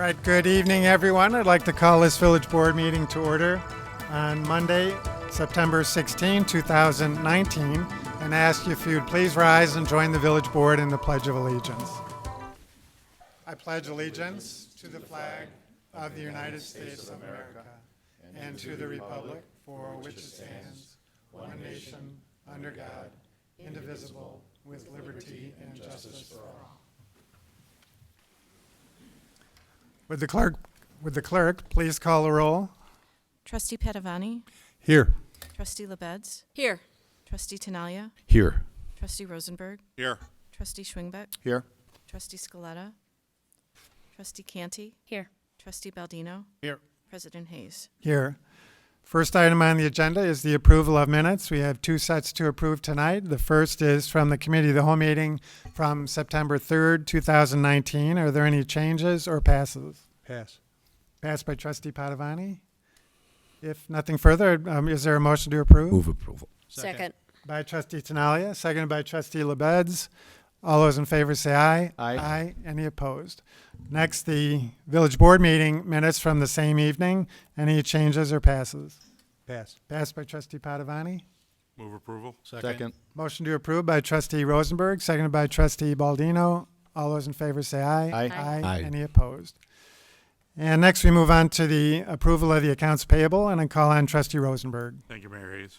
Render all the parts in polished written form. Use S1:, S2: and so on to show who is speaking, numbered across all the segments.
S1: right, good evening, everyone. I'd like to call this Village Board meeting to order on Monday, September 16, 2019, and ask you if you'd please rise and join the Village Board in the Pledge of Allegiance. I pledge allegiance to the flag of the United States of America and to the republic for which it stands, one nation, under God, indivisible, with liberty and justice for all. Would the clerk please call the roll?
S2: Trustee Padovani?
S3: Here.
S2: Trustee LaBedz?
S4: Here.
S2: Trustee Tinaglia?
S3: Here.
S2: Trustee Rosenberg?
S3: Here.
S2: Trustee Schwingbeck?
S3: Here.
S2: Trustee Scaletta? Trustee Canty?
S4: Here.
S2: Trustee Baldino?
S3: Here.
S2: President Hayes?
S1: Here. First item on the agenda is the approval of minutes. We have two sets to approve tonight. The first is from the Committee of the Whole meeting from September 3rd, 2019. Are there any changes or passes?
S3: Pass.
S1: Passed by Trustee Padovani. If nothing further, is there a motion to approve?
S3: Move approval.
S4: Second.
S1: By Trustee Tinaglia, seconded by Trustee LaBedz. All those in favor say aye.
S3: Aye.
S1: Aye. Any opposed? Next, the Village Board meeting minutes from the same evening. Any changes or passes?
S3: Pass.
S1: Passed by Trustee Padovani.
S5: Move approval.
S3: Second.
S1: Motion to approve by Trustee Rosenberg, seconded by Trustee Baldino. All those in favor say aye.
S3: Aye.
S1: Aye.
S3: Aye.
S1: Any opposed? And next we move on to the approval of the accounts payable, and I call on Trustee Rosenberg.
S5: Thank you, Mayor Hayes.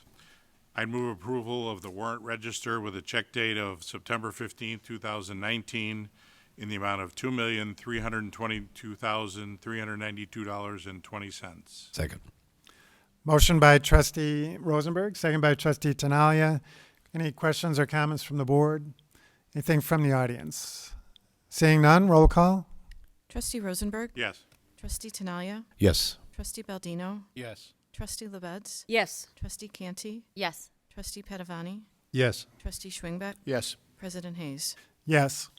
S5: I'd move approval of the warrant register with a check date of September 15th, 2019 in the amount of $2,322,392.20.
S3: Second.
S1: Motion by Trustee Rosenberg, second by Trustee Tinaglia. Any questions or comments from the board? Anything from the audience? Seeing none, roll call.
S2: Trustee Rosenberg?
S5: Yes.
S2: Trustee Tinaglia?
S3: Yes.
S2: Trustee Baldino?
S3: Yes.
S2: Trustee LaBedz?
S4: Yes.
S2: Trustee Canty?
S4: Yes.
S2: Trustee Padovani?
S3: Yes.
S2: Trustee Schwingbeck?
S3: Yes.
S2: President Hayes?
S1: Yes.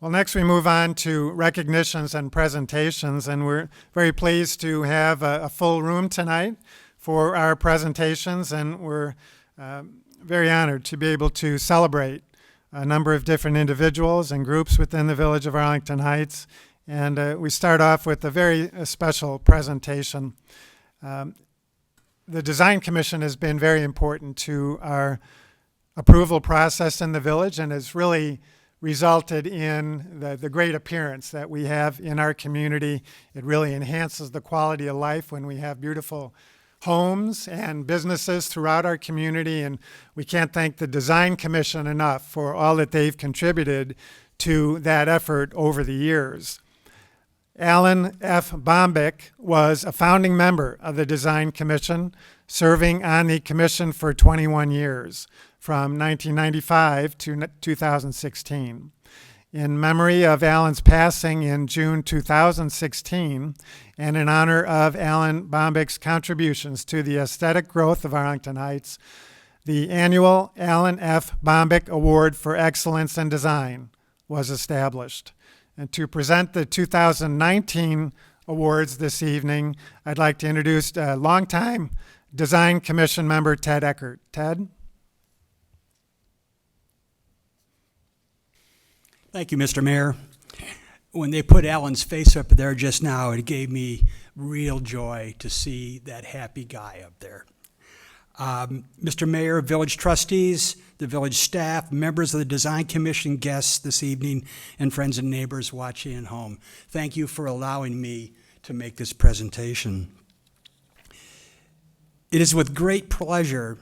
S1: Well, next we move on to recognitions and presentations, and we're very pleased to have a full room tonight for our presentations, and we're very honored to be able to celebrate a number of different individuals and groups within the Village of Arlington Heights. And we start off with a very special presentation. The Design Commission has been very important to our approval process in the village and has really resulted in the great appearance that we have in our community. It really enhances the quality of life when we have beautiful homes and businesses throughout our community, and we can't thank the Design Commission enough for all that they've contributed to that effort over the years. Alan F. Bombick was a founding member of the Design Commission, serving on the commission for 21 years, from 1995 to 2016. In memory of Alan's passing in June 2016, and in honor of Alan Bombick's contributions to the aesthetic growth of Arlington Heights, the annual Alan F. Bombick Award for Excellence in Design was established. And to present the 2019 awards this evening, I'd like to introduce longtime Design Commission member Ted Eckert. Ted?
S6: Thank you, Mr. Mayor. When they put Alan's face up there just now, it gave me real joy to see that happy guy up there. Mr. Mayor, village trustees, the village staff, members of the Design Commission, guests this evening, and friends and neighbors watching at home, thank you for allowing me to make this presentation. It is with great pleasure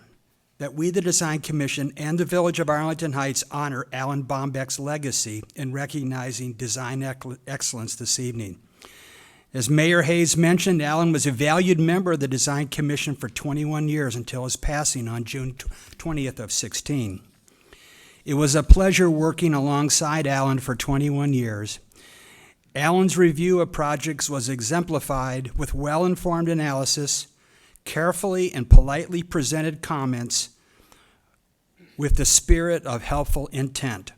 S6: that we, the Design Commission, and the Village of Arlington Heights honor Alan Bombick's legacy in recognizing design excellence this evening. As Mayor Hayes mentioned, Alan was a valued member of the Design Commission for 21 years until his passing on June 20th of 16. It was a pleasure working alongside Alan for 21 years. Alan's review of projects was exemplified with well-informed analysis, carefully and politely presented comments with the spirit of helpful intent.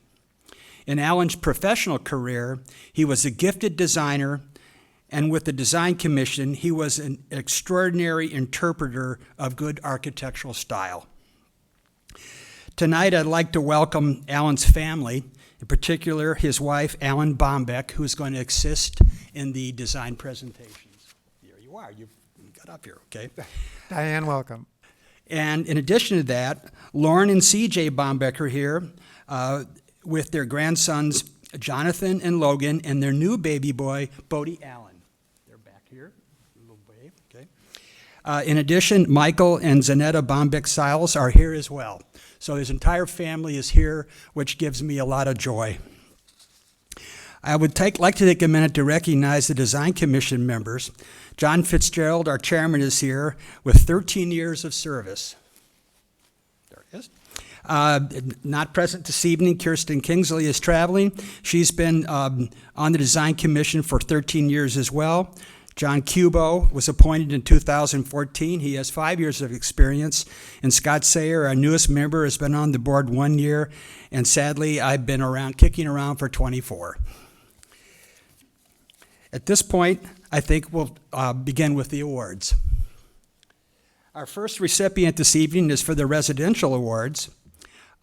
S6: In Alan's professional career, he was a gifted designer, and with the Design Commission, he was an extraordinary interpreter of good architectural style. Tonight, I'd like to welcome Alan's family in particular his wife, Alan Bombeck, who is going to assist in the design presentations. Here you are. You got up here, okay?
S1: Diane, welcome.
S6: And in addition to that, Lauren and CJ Bombeck are here with their grandsons, Jonathan and Logan, and their new baby boy, Bodie Allen. They're back here, a little wave, okay? In addition, Michael and Zanetta Bombeck-Siles are here as well. So his entire family is here, which gives me a lot of joy. I would like to take a minute to recognize the Design Commission members. John Fitzgerald, our chairman, is here with 13 years of service. There it is. Not present this evening, Kirsten Kingsley is traveling. She's been on the Design Commission for 13 years as well. John Cubo was appointed in 2014. He has 5 years of experience. And Scott Sayer, our newest member, has been on the board 1 year. And sadly, I've been kicking around for 24. At this point, I think we'll begin with the awards. Our first recipient this evening is for the residential awards.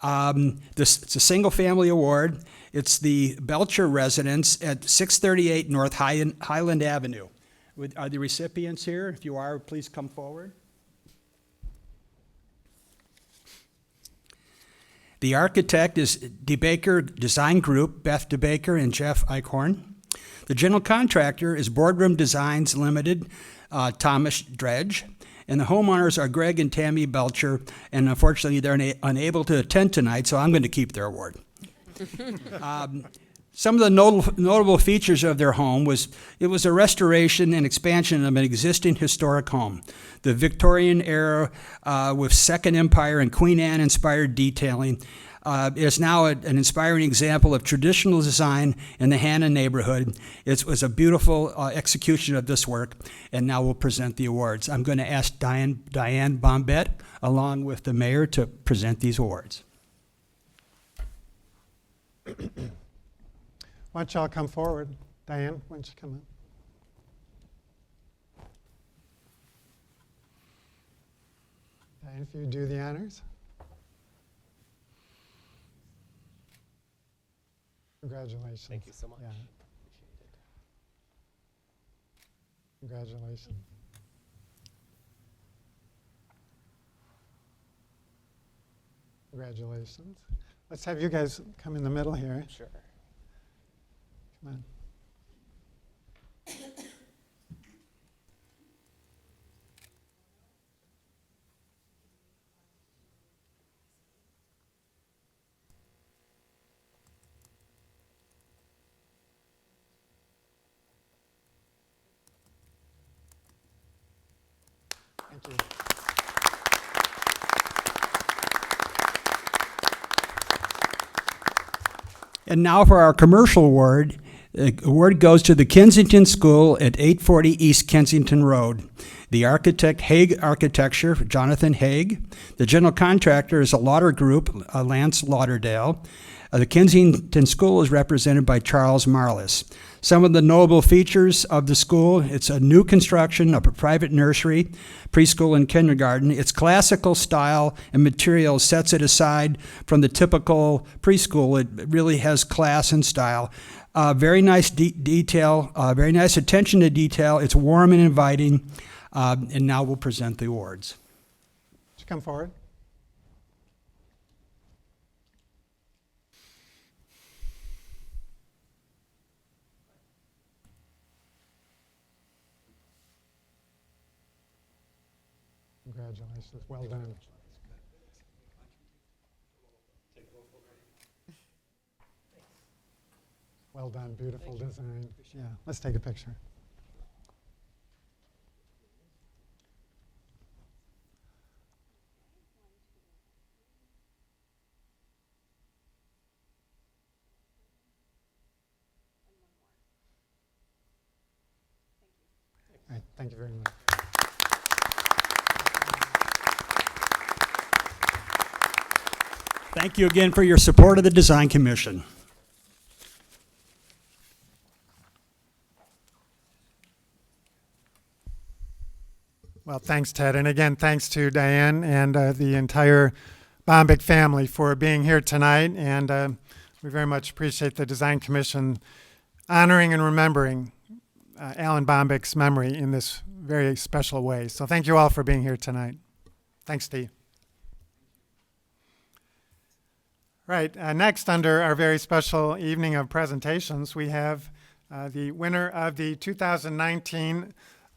S6: It's a single-family award. It's the Belcher residence at 638 North Highland Avenue. Are the recipients here? If you are, please come forward. The architect is DeBaker Design Group, Beth DeBaker and Jeff Eichhorn. The general contractor is Boardroom Designs Limited, Thomas Dredge. And the homeowners are Greg and Tammy Belcher, and unfortunately they're unable to attend tonight, so I'm going to keep their award. Some of the notable features of their home was a restoration and expansion of an existing historic home. The Victorian era with Second Empire and Queen Anne inspired detailing is now an inspiring example of traditional design in the Hannah neighborhood. It was a beautiful execution of this work, and now we'll present the awards. I'm going to ask Diane Bombett, along with the mayor, to present these awards.
S1: Why don't y'all come forward? Diane, why don't you come up? Diane, if you do the honors. Congratulations.
S3: Thank you so much.
S1: Yeah. Congratulations. Congratulations. Let's have you guys come in the middle here.
S3: Sure.
S1: Come on. Thank you.
S6: And now for our commercial award. The award goes to the Kensington School at 840 East Kensington Road. The architect, Hague Architecture, Jonathan Hague. The general contractor is a Lauder Group, Lance Lauderdale. The Kensington School is represented by Charles Marlis. Some of the notable features of the school: it's a new construction of a private nursery, preschool, and kindergarten. Its classical style and material sets it aside from the typical preschool. It really has class and style. Very nice detail, very nice attention to detail. It's warm and inviting. And now we'll present the awards.
S1: Would you come forward? Congratulations. Well done. Well done. Beautiful design. Yeah. Let's take a picture. All right. Thank you very much.
S6: Thank you again for your support of the Design Commission.
S1: Well, thanks, Ted. And again, thanks to Diane and the entire Bombeck family for being here tonight. And we very much appreciate the Design Commission honoring and remembering Alan Bombeck's memory in this very special way. So thank you all for being here tonight. Thanks, Steve. Right, next under our very special evening of presentations, we have the winner of the 2019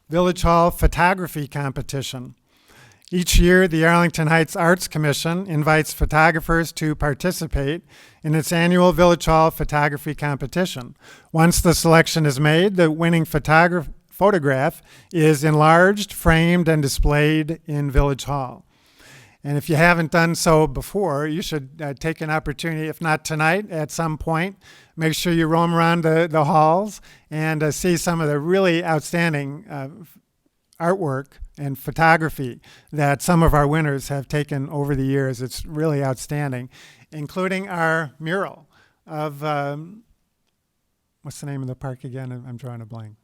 S1: Village Hall Photography Competition. Each year, the Arlington Heights Arts Commission invites photographers to participate in its annual Village Hall Photography Competition. Once the selection is made, the winning photograph is enlarged, framed, and displayed in Village Hall. And if you haven't done so before, you should take an opportunity, if not tonight, at some point. Make sure you roam around the halls and see some of the really outstanding artwork and photography that some of our winners have taken over the years. It's really outstanding, including our mural of, what's the name of the park again? I'm drawing a blank.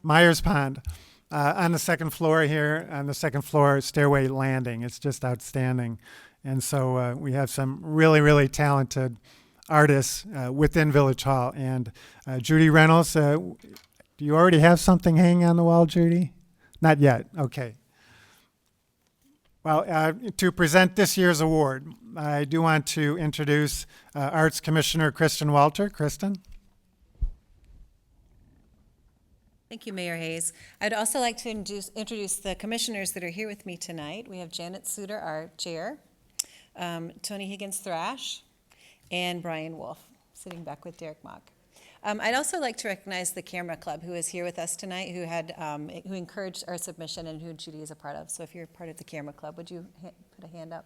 S1: Myers Pond. On the second floor here, on the second floor stairway landing. It's just outstanding. And so we have some really, really talented artists within Village Hall. And Judy Reynolds, do you already have something hanging on the wall, Judy? Not yet. Okay. Well, to present this year's award, I do want to introduce Arts Commissioner Kristen Walter. Kristen?
S3: Thank you, Mayor Hayes. I'd also like to introduce the commissioners that are here with me tonight. We have Janet Suter, our chair, Tony Higgins-Thrash, and Brian Wolf, sitting back with Derek Mock. I'd also like to recognize the Camera Club, who is here with us tonight, who encouraged our submission and who Judy is a part of. So if you're part of the Camera Club, would you put a hand up?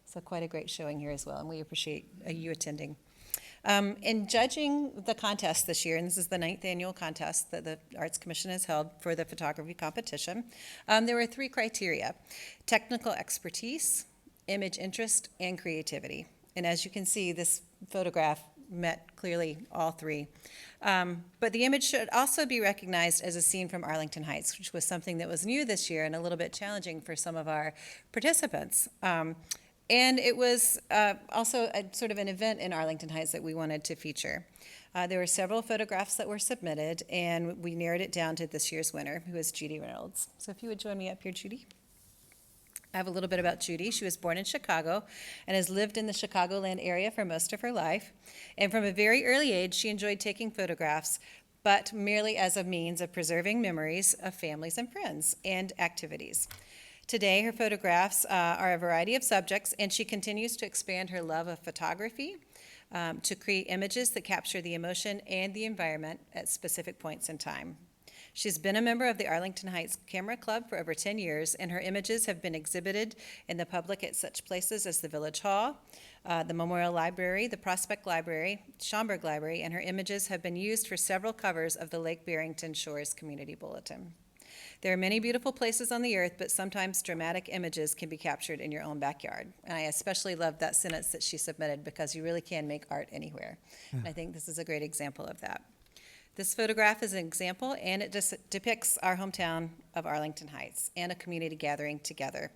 S3: So quite a great showing here as well, and we appreciate you attending. In judging the contest this year, and this is the 9th annual contest that the Arts Commission has held for the photography competition, there were 3 criteria: technical expertise, image interest, and creativity. And as you can see, this photograph met clearly all 3. But the image should also be recognized as a scene from Arlington Heights, which was something that was new this year and a little bit challenging for some of our participants. And it was also a sort of an event in Arlington Heights that we wanted to feature. There were several photographs that were submitted, and we narrowed it down to this year's winner, who is Judy Reynolds. So if you would join me up here, Judy. I have a little bit about Judy. She was born in Chicago and has lived in the Chicagoland area for most of her life. And from a very early age, she enjoyed taking photographs, but merely as a means of preserving memories of families and friends and activities. Today, her photographs are a variety of subjects, and she continues to expand her love of photography to create images that capture the emotion and the environment at specific points in time. She's been a member of the Arlington Heights Camera Club for over 10 years, and her images have been exhibited in the public at such places as the Village Hall, the Memorial Library, the Prospect Library, Schomburg Library, and her images have been used for several covers of the Lake Barrington Shores Community Bulletin. There are many beautiful places on the earth, but sometimes dramatic images can be captured in your own backyard. And I especially love that sentence that she submitted, because you really can make art anywhere. And I think this is a great example of that. This photograph is an example, and it depicts our hometown of Arlington Heights and a community gathering together,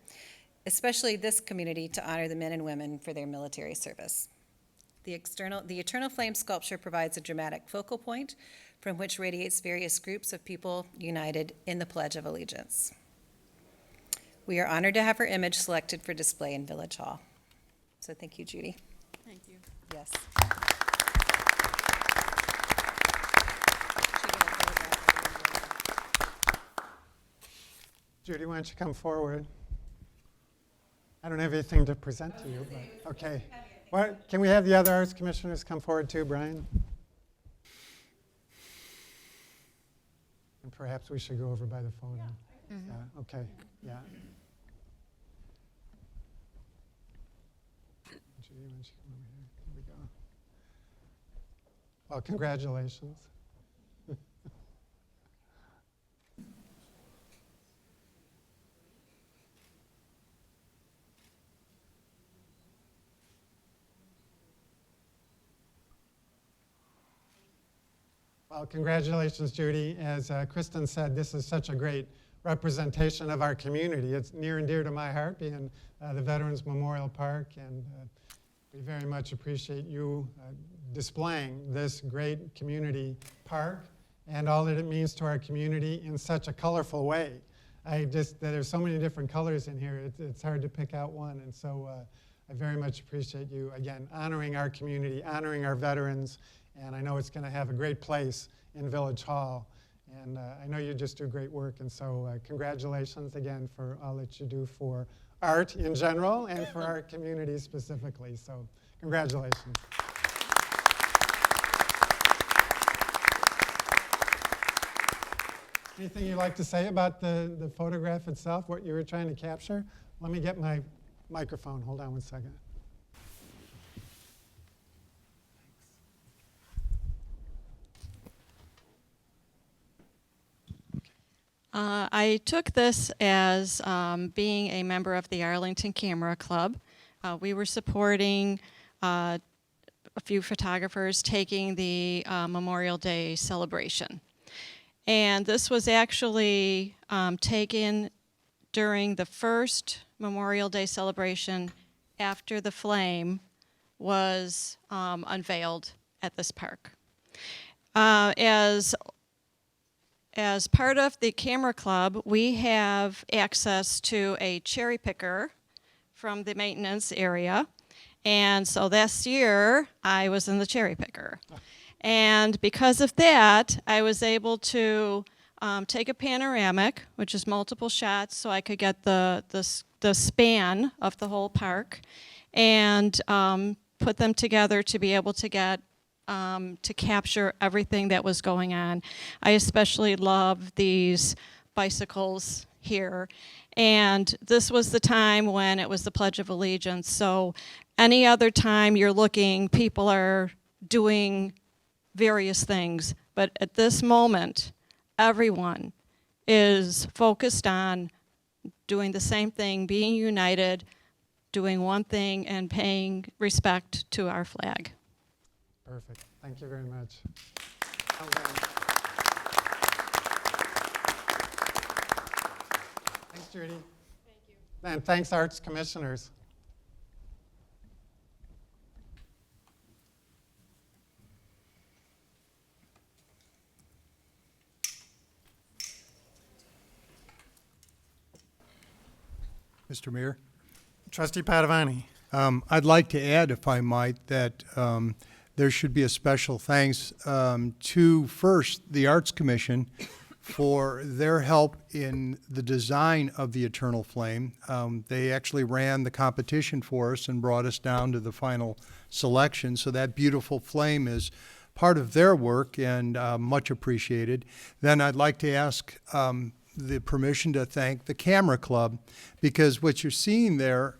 S3: especially this community to honor the men and women for their military service. The Eternal Flame sculpture provides a dramatic focal point from which radiates various groups of people united in the Pledge of Allegiance. We are honored to have her image selected for display in Village Hall. So thank you, Judy.
S2: Thank you.
S3: Yes.
S1: Judy, why don't you come forward? I don't have anything to present to you, but okay. Can we have the other arts commissioners come forward too, Brian? And perhaps we should go over by the photo. Yeah. Okay, yeah. Judy, why don't you come over here? Here we go. Well, congratulations. Well, congratulations, Judy. As Kristen said, this is such a great representation of our community. It's near and dear to my heart, being the Veterans Memorial Park and We very much appreciate you displaying this great community park and all that it means to our community in such a colorful way. There's so many different colors in here, it's hard to pick out one. And so I very much appreciate you, again, honoring our community, honoring our veterans. And I know it's going to have a great place in Village Hall. And I know you just do great work. And so congratulations again for all that you do for art in general and for our community specifically. So congratulations. Anything you'd like to say about the photograph itself, what you were trying to capture? Let me get my microphone. Hold on one second.
S4: I took this as being a member of the Arlington Camera Club. We were supporting a few photographers taking the Memorial Day celebration. And this was actually taken during the first Memorial Day celebration after the flame was unveiled at this park. As part of the camera club, we have access to a cherry picker from the maintenance area. And so this year, I was in the cherry picker. And because of that, I was able to take a panoramic, which is multiple shots, so I could get the span of the whole park, and put them together to be able to get to capture everything that was going on. I especially love these bicycles here. And this was the time when it was the Pledge of Allegiance. So any other time you're looking, people are doing various things. But at this moment, everyone is focused on doing the same thing, being united, doing one thing, and paying respect to our flag.
S1: Perfect. Thank you very much. Thanks, Judy. Thank you. And thanks, Arts Commissioners.
S7: Mr. Mayor,
S1: Trustee Padovani.
S7: I'd like to add, if I might, that there should be a special thanks to, first, the Arts Commission for their help in the design of the Eternal Flame. They actually ran the competition for us and brought us down to the final selection, so that beautiful flame is part of their work and much appreciated. Then I'd like to ask the permission to thank the Camera Club, because what you're seeing there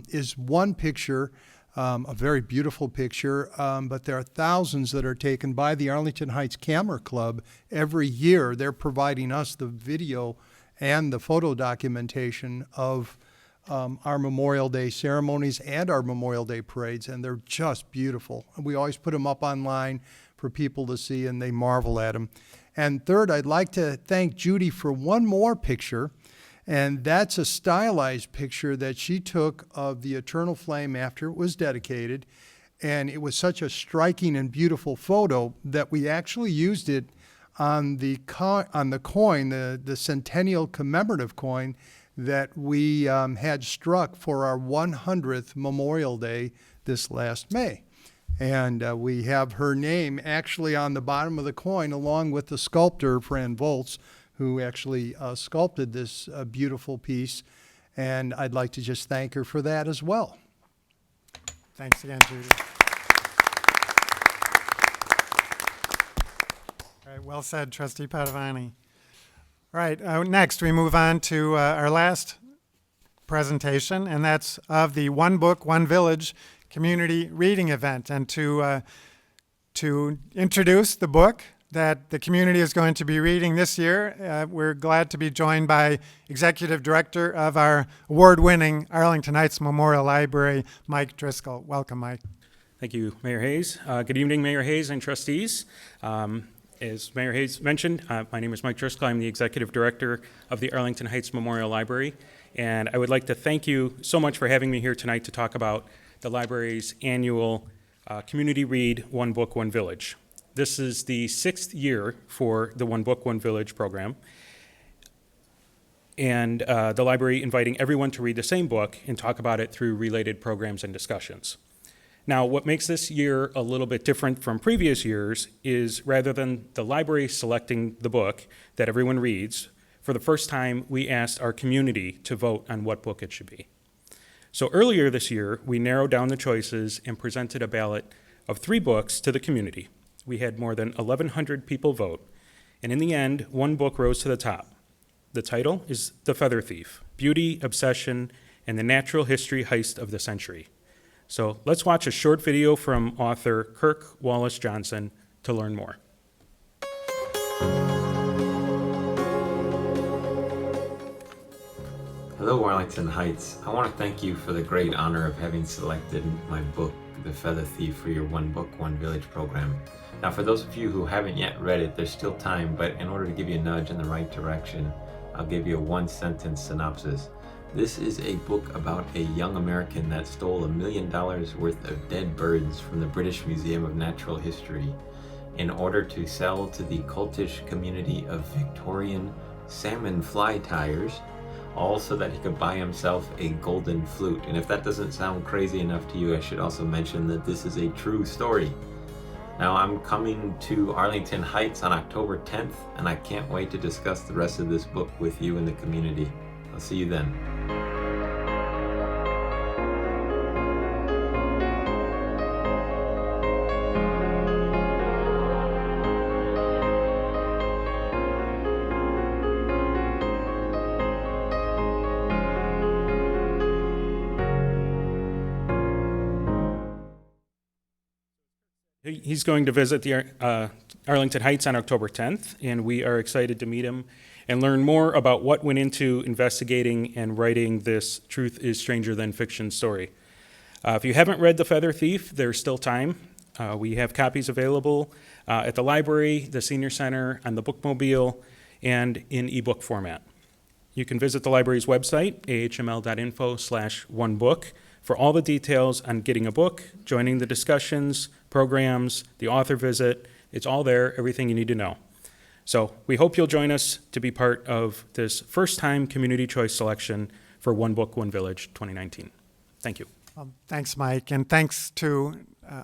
S7: is one picture, a very beautiful picture, but there are thousands that are taken by the Arlington Heights Camera Club every year. They're providing us the video and the photo documentation of our Memorial Day ceremonies and our Memorial Day parades, and they're just beautiful. We always put them up online for people to see, and they marvel at them. And third, I'd like to thank Judy for one more picture, and that's a stylized picture that she took of the Eternal Flame after it was dedicated. And it was such a striking and beautiful photo that we actually used it on the coin, the centennial commemorative coin that we had struck for our 100th Memorial Day this last May. And we have her name actually on the bottom of the coin, along with the sculptor, Fran Volz, who actually sculpted this beautiful piece. And I'd like to just thank her for that as well.
S1: Thanks again, Judy. All right, well said, Trustee Padovani. All right, next we move on to our last presentation, and that's of the One Book, One Village community reading event. And to introduce the book that the community is going to be reading this year, we're glad to be joined by Executive Director of our award-winning Arlington Heights Memorial Library, Mike Driscoll. Welcome, Mike.
S8: Thank you, Mayor Hayes. Good evening, Mayor Hayes and trustees. As Mayor Hayes mentioned, my name is Mike Driscoll. I'm the Executive Director of the Arlington Heights Memorial Library, and I would like to thank you so much for having me here tonight to talk about the library's annual Community Read One Book, One Village. This is the 6th year for the One Book, One Village program, and the library inviting everyone to read the same book and talk about it through related programs and discussions. Now, what makes this year a little bit different from previous years is rather than the library selecting the book that everyone reads, for the first time, we asked our community to vote on what book it should be. So earlier this year, we narrowed down the choices and presented a ballot of 3 books to the community. We had more than 1,100 people vote, and in the end, one book rose to the top. The title is The Feather Thief: Beauty, Obsession, and the Natural History Heist of the Century. So let's watch a short video from author Kirk Wallace Johnson to learn more.
S9: Hello, Arlington Heights. I want to thank you for the great honor of having selected my book, The Feather Thief, for your One Book, One Village program. Now, for those of you who haven't yet read it, there's still time, but in order to give you a nudge in the right direction, I'll give you a 1-sentence synopsis. This is a book about a young American that stole $1 million worth of dead birds from the British Museum of Natural History in order to sell to the cultish community of Victorian salmon fly tyers, all so that he could buy himself a golden flute. And if that doesn't sound crazy enough to you, I should also mention that this is a true story. Now, I'm coming to Arlington Heights on October 10th, and I can't wait to discuss the rest of this book with you in the community. I'll see you then.
S8: He's going to visit the Arlington Heights on October 10th, and we are excited to meet him and learn more about what went into investigating and writing this Truth is Stranger Than Fiction story. If you haven't read The Feather Thief, there's still time. We have copies available at the library, the senior center, on the bookmobile, and in ebook format. You can visit the library's website, ahml.info/onebook, for all the details on getting a book, joining the discussions, programs, the author visit. It's all there, everything you need to know. So we hope you'll join us to be part of this first-time community choice selection for One Book, One Village 2019. Thank you.
S1: Thanks, Mike, and thanks to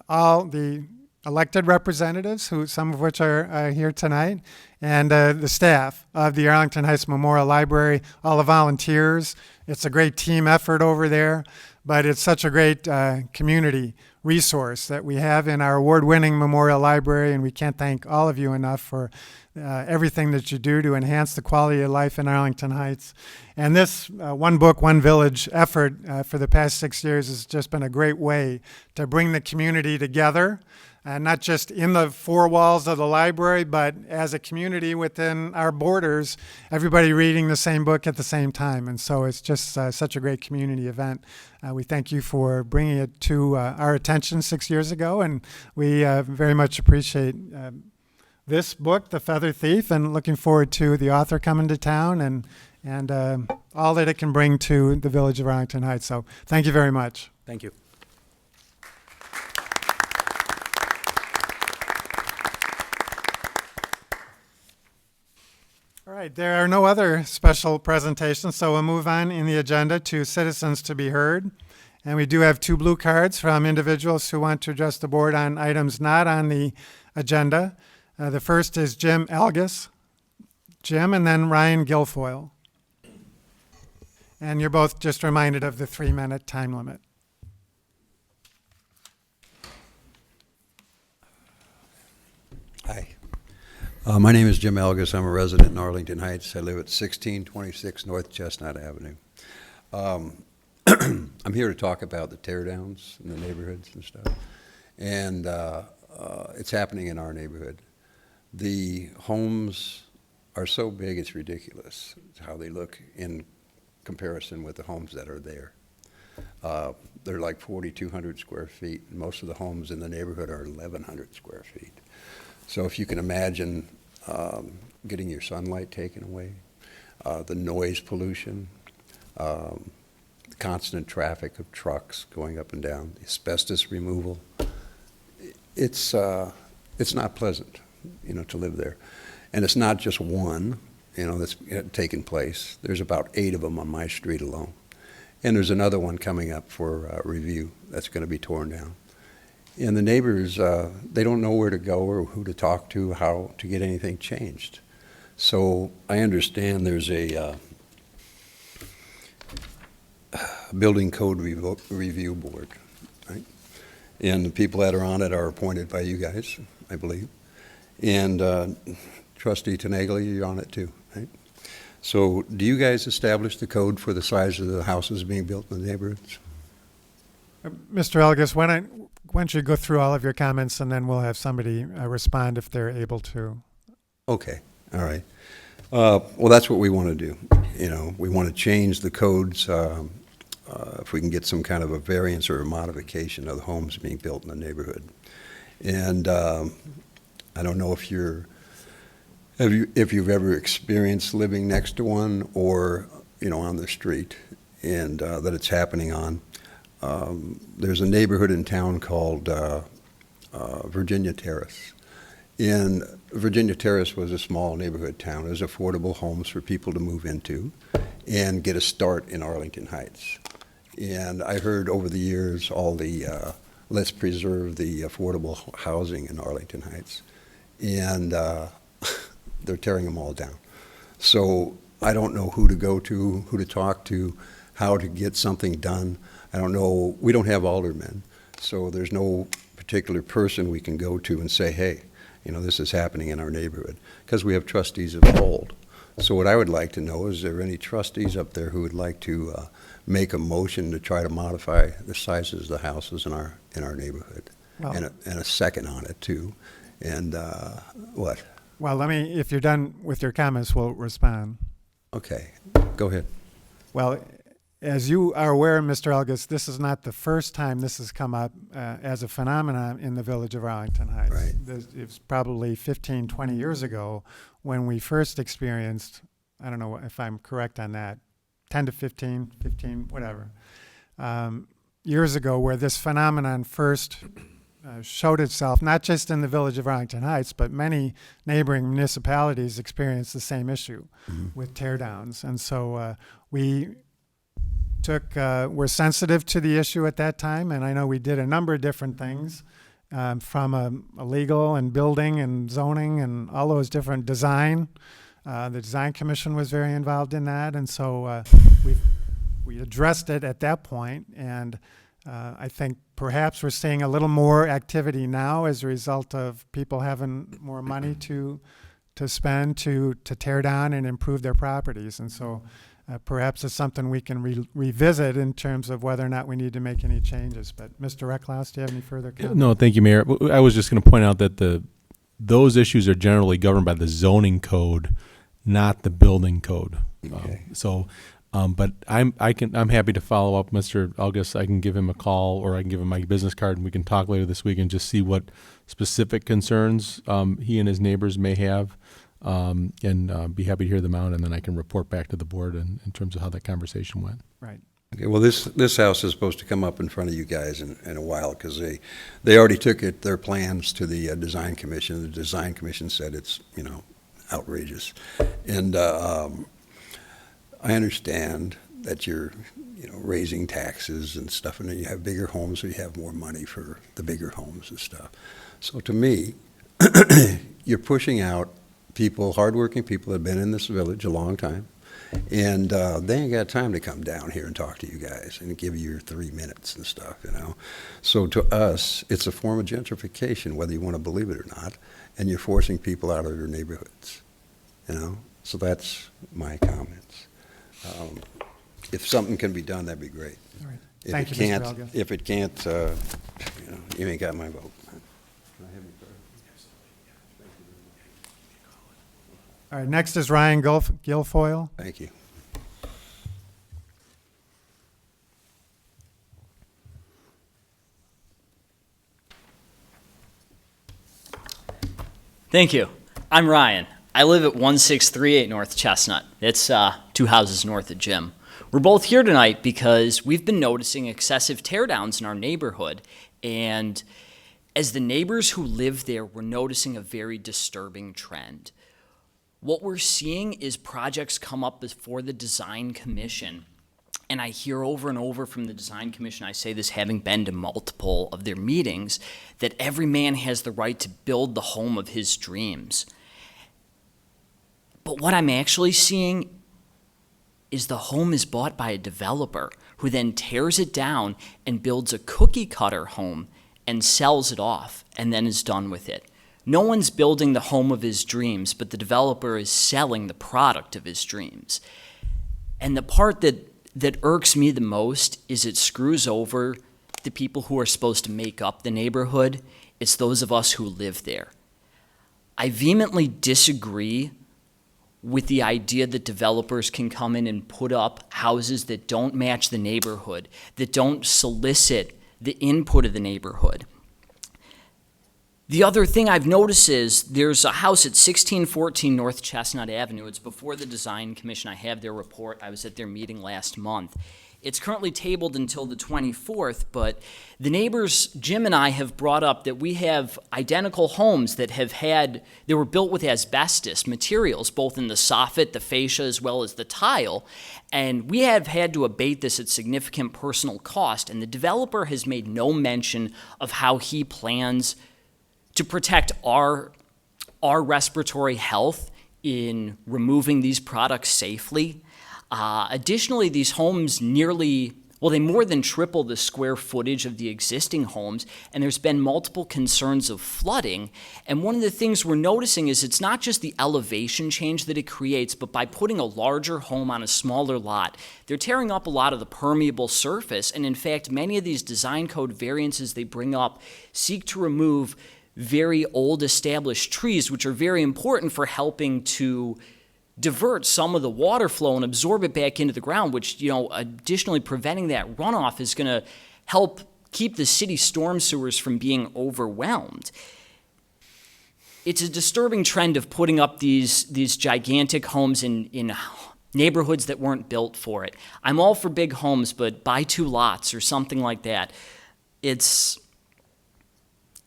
S1: all the elected representatives, who some of which are here tonight, and the staff of the Arlington Heights Memorial Library, all the volunteers. It's a great team effort over there, but it's such a great community resource that we have in our award-winning Memorial Library, and we can't thank all of you enough for everything that you do to enhance the quality of life in Arlington Heights. And this One Book, One Village effort for the past 6 years has just been a great way to bring the community together, not just in the 4 walls of the library, but as a community within our borders, everybody reading the same book at the same time. And so it's just such a great community event. We thank you for bringing it to our attention 6 years ago, and we very much appreciate this book, The Feather Thief, and looking forward to the author coming to town and all that it can bring to the village of Arlington Heights. So thank you very much.
S8: Thank you.
S1: All right, there are no other special presentations, so we'll move on in the agenda to citizens to be heard. And we do have 2 blue cards from individuals who want to address the board on items not on the agenda. The first is Jim Algus. Jim, and then Ryan Guilfoyle. And you're both just reminded of the 3-minute time limit.
S10: Hi. My name is Jim Algus. I'm a resident in Arlington Heights. I live at 1626 North Chestnut Avenue. I'm here to talk about the teardowns in the neighborhoods and stuff. And it's happening in our neighborhood. The homes are so big, it's ridiculous how they look in comparison with the homes that are there. They're like 4,200 square feet. Most of the homes in the neighborhood are 1,100 square feet. So if you can imagine getting your sunlight taken away, the noise pollution, constant traffic of trucks going up and down, asbestos removal. It's not pleasant, to live there. And it's not just one, that's taken place. There's about 8 of them on my street alone. And there's another one coming up for review that's going to be torn down. And the neighbors, they don't know where to go or who to talk to, how to get anything changed. So I understand there's a building code review board, right? And the people that are on it are appointed by you guys, I believe. And Trustee Tinaglia, you're on it too, right? So do you guys establish the code for the size of the houses being built in the neighborhoods?
S1: Mr. Elgis, why don't you go through all of your comments, and then we'll have somebody respond if they're able to.
S10: Okay, all right. Well, that's what we want to do. We want to change the codes if we can get some kind of a variance or a modification of the homes being built in the neighborhood. And I don't know if if you've ever experienced living next to one or on the street, and that it's happening on. There's a neighborhood in town called Virginia Terrace. And Virginia Terrace was a small neighborhood town. It was affordable homes for people to move into and get a start in Arlington Heights. And I heard over the years all the let's preserve the affordable housing in Arlington Heights. And they're tearing them all down. So I don't know who to go to, who to talk to, how to get something done. I don't know. We don't have aldermen, so there's no particular person we can go to and say, hey, this is happening in our neighborhood, because we have trustees of old. So what I would like to know is there any trustees up there who would like to make a motion to try to modify the sizes of the houses in our neighborhood,
S1: Well,
S10: and a second on it too. And what?
S1: Well, if you're done with your comments, we'll respond.
S10: Okay, go ahead.
S1: Well, as you are aware, Mr. Elgis, this is not the first time this has come up as a phenomenon in the village of Arlington Heights.
S10: Right.
S1: It was probably 15, 20 years ago when we first experienced, I don't know if I'm correct on that, 10 to 15, whatever, years ago, where this phenomenon first showed itself, not just in the village of Arlington Heights, but many neighboring municipalities experienced the same issue with teardowns. And so we're sensitive to the issue at that time, and I know we did a number of different things, from a legal and building and zoning and all those different design. The Design Commission was very involved in that, and so we addressed it at that point, and I think perhaps we're seeing a little more activity now as a result of people having more money to spend to tear down and improve their properties, and so perhaps it's something we can revisit in terms of whether or not we need to make any changes. But Mr. Recklaus, do you have any further comments?
S11: No, thank you, Mayor. I was just going to point out that those issues are generally governed by the zoning code, not the building code.
S10: Okay.
S11: But I'm happy to follow up, Mr. Elgis. I can give him a call, or I can give him my business card, and we can talk later this week and just see what specific concerns he and his neighbors may have. And be happy to hear them out, and then I can report back to the board in terms of how that conversation went.
S1: Right.
S10: Okay, well, this house is supposed to come up in front of you guys in a while, because they already took their plans to the Design Commission. The Design Commission said it's, outrageous. And I understand that you're, raising taxes and stuff, and then you have bigger homes, so you have more money for the bigger homes and stuff. So to me, you're pushing out people, hardworking people that have been in this village a long time, and they ain't got time to come down here and talk to you guys and give you your 3 minutes and stuff, So to us, it's a form of gentrification, whether you want to believe it or not, and you're forcing people out of their neighborhoods, So that's my comments. If something can be done, that'd be great.
S1: All right.
S10: If
S1: Thank
S10: it
S1: you, Mr.
S10: can't,
S1: Elgis.
S10: if it can't, you ain't got my vote.
S1: All right, next is Ryan Guilfoyle.
S10: Thank you.
S12: Thank you. I'm Ryan. I live at 1638 North Chestnut. It's 2 houses north of Jim. We're both here tonight because we've been noticing excessive teardowns in our neighborhood, and as the neighbors who live there, we're noticing a very disturbing trend. What we're seeing is projects come up before the Design Commission, and I hear over and over from the Design Commission, I say this having been to multiple of their meetings, that every man has the right to build the home of his dreams. But what I'm actually seeing is the home is bought by a developer who then tears it down and builds a cookie cutter home and sells it off and then is done with it. No one's building the home of his dreams, but the developer is selling the product of his dreams. And the part that irks me the most is it screws over the people who are supposed to make up the neighborhood. It's those of us who live there. I vehemently disagree with the idea that developers can come in and put up houses that don't match the neighborhood, that don't solicit the input of the neighborhood. The other thing I've noticed is there's a house at 1614 North Chestnut Avenue. It's before the Design Commission. I have their report. I was at their meeting last month. It's currently tabled until the 24th, but the neighbors, Jim and I, have brought up that we have identical homes that they were built with asbestos materials, both in the soffit, the fascia, as well as the tile, and we have had to abate this at significant personal cost, and the developer has made no mention of how he plans to protect our respiratory health in removing these products safely. Additionally, these homes they more than triple the square footage of the existing homes, and there's been multiple concerns of flooding. And one of the things we're noticing is it's not just the elevation change that it creates, but by putting a larger home on a smaller lot, they're tearing up a lot of the permeable surface. And in fact, many of these design code variances they bring up seek to remove very old established trees, which are very important for helping to divert some of the water flow and absorb it back into the ground, which, additionally preventing that runoff is going to help keep the city storm sewers from being overwhelmed. It's a disturbing trend of putting up these gigantic homes in neighborhoods that weren't built for it. I'm all for big homes, but buy 2 lots or something like that.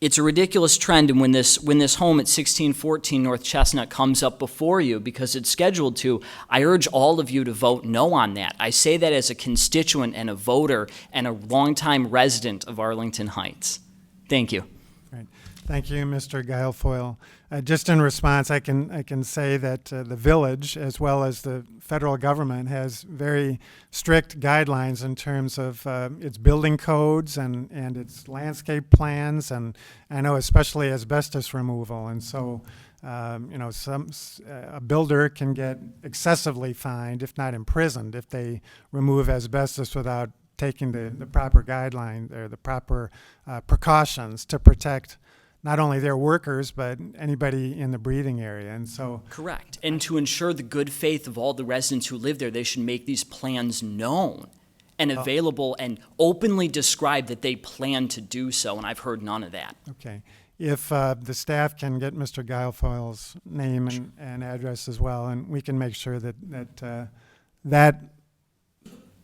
S12: It's a ridiculous trend, and when this home at 1614 North Chestnut comes up before you, because it's scheduled to, I urge all of you to vote no on that. I say that as a constituent and a voter and a longtime resident of Arlington Heights. Thank you.
S1: Right. Thank you, Mr. Guilfoyle. Just in response, I can say that the village, as well as the federal government, has very strict guidelines in terms of its building codes and its landscape plans, and I know especially asbestos removal. And so, a builder can get excessively fined, if not imprisoned, if they remove asbestos without taking the proper guidelines or the proper precautions to protect not only their workers, but anybody in the breathing area. And so,
S12: correct. And to ensure the good faith of all the residents who live there, they should make these plans known and available and openly describe that they plan to do so, and I've heard none of that.
S1: Okay. If the staff can get Mr. Guilfoyle's name and address as well, and we can make sure that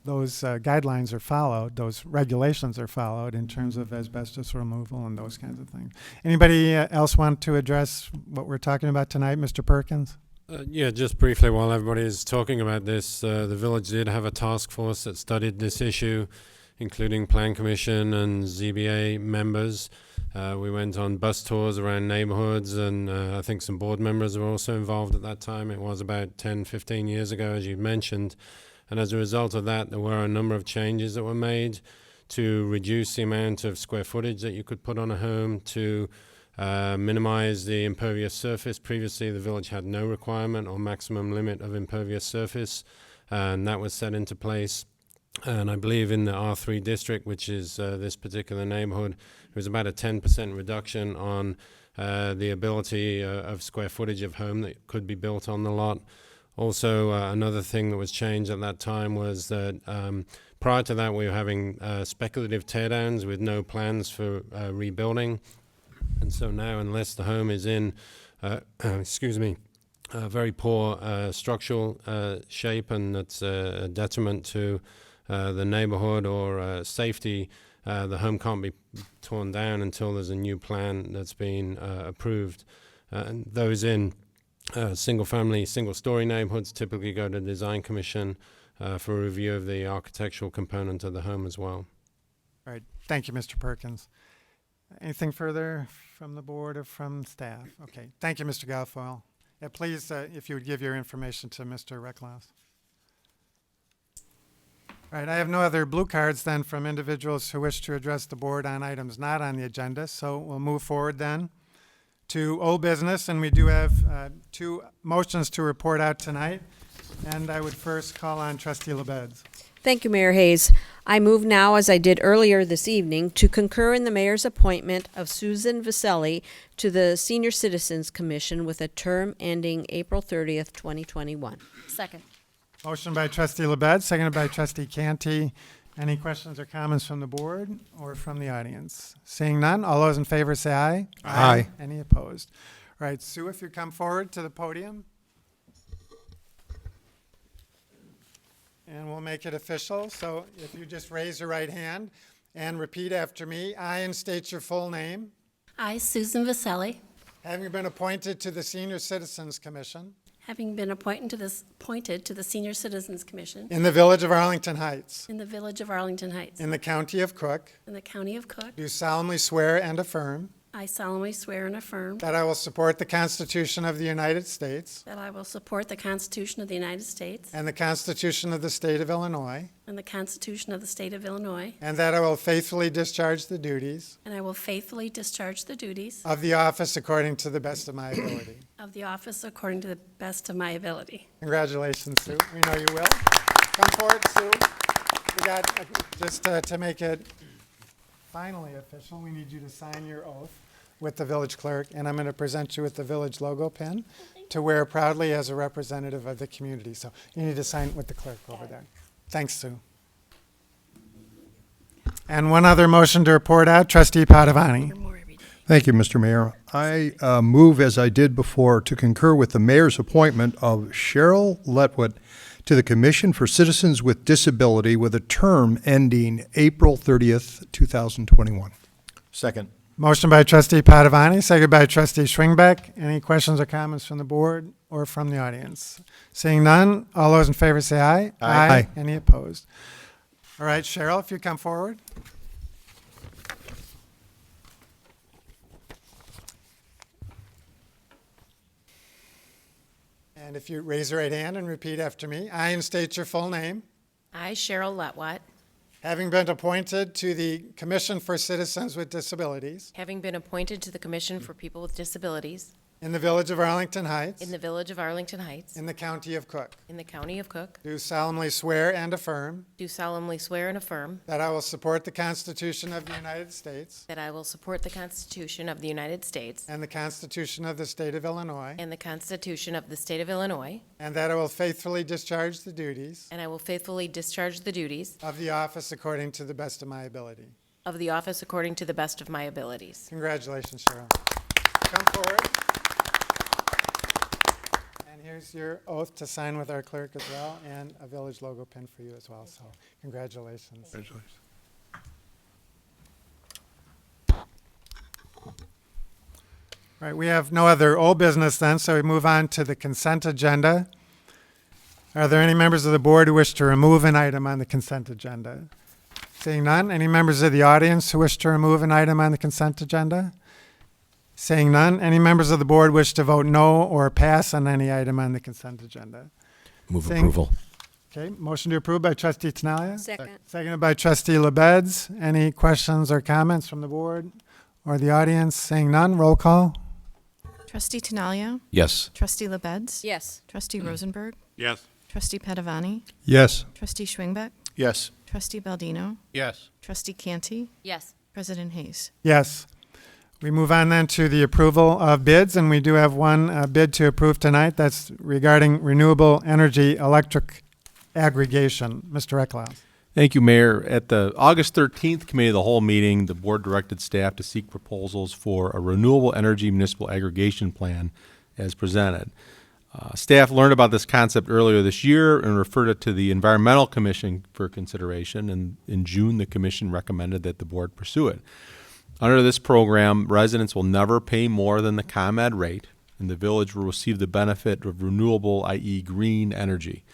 S1: those guidelines are followed, those regulations are followed in terms of asbestos removal and those kinds of things. Anybody else want to address what we're talking about tonight? Mr. Perkins?
S13: Yeah, just briefly, while everybody is talking about this, the village did have a task force that studied this issue, including Plan Commission and ZBA members. We went on bus tours around neighborhoods, and I think some board members were also involved at that time. It was about 10, 15 years ago, as you mentioned. And as a result of that, there were a number of changes that were made to reduce the amount of square footage that you could put on a home, to minimize the impervious surface. Previously, the village had no requirement or maximum limit of impervious surface, and that was set into place. And I believe in the R3 district, which is this particular neighborhood, it was about a 10% reduction on the ability of square footage of home that could be built on the lot. Also, another thing that was changed at that time was that prior to that, we were having speculative teardowns with no plans for rebuilding. And so now, unless the home is in, very poor structural shape, and it's a detriment to the neighborhood or safety. The home can't be torn down until there's a new plan that's been approved. And those in single-family, single-story neighborhoods typically go to the Design Commission for review of the architectural component of the home as well.
S1: All right, thank you, Mr. Perkins. Anything further from the board or from staff? Okay, thank you, Mr. Guilfoyle. Please, if you would give your information to Mr. Recklaus. All right, I have no other blue cards then from individuals who wish to address the board on items not on the agenda, so we'll move forward then to old business, and we do have 2 motions to report out tonight, and I would first call on Trustee LaBedz.
S14: Thank you, Mayor Hayes. I move now, as I did earlier this evening, to concur in the mayor's appointment of Susan Vaselli to the Senior Citizens Commission with a term ending April 30th, 2021.
S2: Second.
S1: Motion by Trustee LaBedz, seconded by Trustee Canty. Any questions or comments from the board or from the audience? Seeing none, all those in favor say aye.
S7: Aye.
S1: Any opposed? All right, Sue, if you come forward to the podium. And we'll make it official. So if you just raise your right hand and repeat after me, I, and state your full name.
S15: I, Susan Vaselli,
S1: Having been appointed to the Senior Citizens Commission
S15: having been appointed to the Senior Citizens Commission
S1: in the Village of Arlington Heights,
S15: in the Village of Arlington Heights,
S1: in the County of Cook,
S15: in the County of Cook,
S1: do solemnly swear and affirm
S15: I solemnly swear and affirm
S1: that I will support the Constitution of the United States
S15: that I will support the Constitution of the United States
S1: and the Constitution of the State of Illinois,
S15: and the Constitution of the State of Illinois,
S1: and that I will faithfully discharge the duties
S15: and I will faithfully discharge the duties
S1: of the office according to the best of my ability.
S15: of the office according to the best of my ability.
S1: Congratulations, Sue. We know you will. Come forward, Sue. We got, just to make it finally official, we need you to sign your oath with the village clerk, and I'm going to present you with the village logo pin to wear proudly as a representative of the community. So you need to sign with the clerk over there. Thanks, Sue. And one other motion to report out, Trustee Padovani.
S7: Thank you, Mr. Mayor. I move, as I did before, to concur with the mayor's appointment of Cheryl Letwit to the Commission for Citizens with Disability with a term ending April 30th, 2021.
S11: Second.
S1: Motion by Trustee Padovani, seconded by Trustee Schwingbeck. Any questions or comments from the board or from the audience? Seeing none, all those in favor say aye.
S7: Aye.
S1: Any opposed? All right, Cheryl, if you come forward. And if you raise your right hand and repeat after me, I, and state your full name,
S15: I, Cheryl Letwat,
S1: having been appointed to the Commission for Citizens with Disabilities
S15: having been appointed to the Commission for People with Disabilities
S1: in the Village of Arlington Heights,
S15: in the Village of Arlington Heights,
S1: in the County of Cook,
S15: in the County of Cook,
S1: do solemnly swear and affirm
S15: do solemnly swear and affirm
S1: that I will support the Constitution of the United States
S15: that I will support the Constitution of the United States
S1: and the Constitution of the State of Illinois,
S15: and the Constitution of the State of Illinois,
S1: and that I will faithfully discharge the duties
S15: and I will faithfully discharge the duties
S1: of the office according to the best of my ability.
S15: of the office according to the best of my abilities.
S1: Congratulations, Cheryl. Come forward. And here's your oath to sign with our clerk as well, and a village logo pin for you as well, so congratulations.
S7: Congratulations.
S1: All right, we have no other old business then, so we move on to the consent agenda. Are there any members of the board who wish to remove an item on the consent agenda? Seeing none, any members of the audience who wish to remove an item on the consent agenda? Seeing none, any members of the board wish to vote no or pass on any item on the consent agenda?
S11: Move
S1: Seeing-
S11: approval.
S1: Okay, motion to approve by Trustee Tinaglia.
S14: Second.
S1: Seconded by Trustee LaBedz. Any questions or comments from the board or the audience? Seeing none, roll call.
S2: Trustee Tinaglia.
S11: Yes.
S2: Trustee LaBedz.
S14: Yes.
S2: Trustee Rosenberg.
S5: Yes.
S2: Trustee Padovani.
S7: Yes.
S2: Trustee Schwingbeck.
S11: Yes.
S2: Trustee Baldino.
S11: Yes.
S2: Trustee Canty.
S15: Yes.
S2: President Hayes.
S1: Yes. We move on then to the approval of bids, and we do have one bid to approve tonight. That's regarding renewable energy electric aggregation. Mr. Recklaus.
S11: Thank you, Mayor. At the August 13th Committee of the Whole meeting, the board directed staff to seek proposals for a renewable energy municipal aggregation plan as presented. Staff learned about this concept earlier this year and referred it to the Environmental Commission for consideration, and in June, the commission recommended that the board pursue it. Under this program, residents will never pay more than the ComEd rate, and the village will receive the benefit of renewable, i.e. green energy.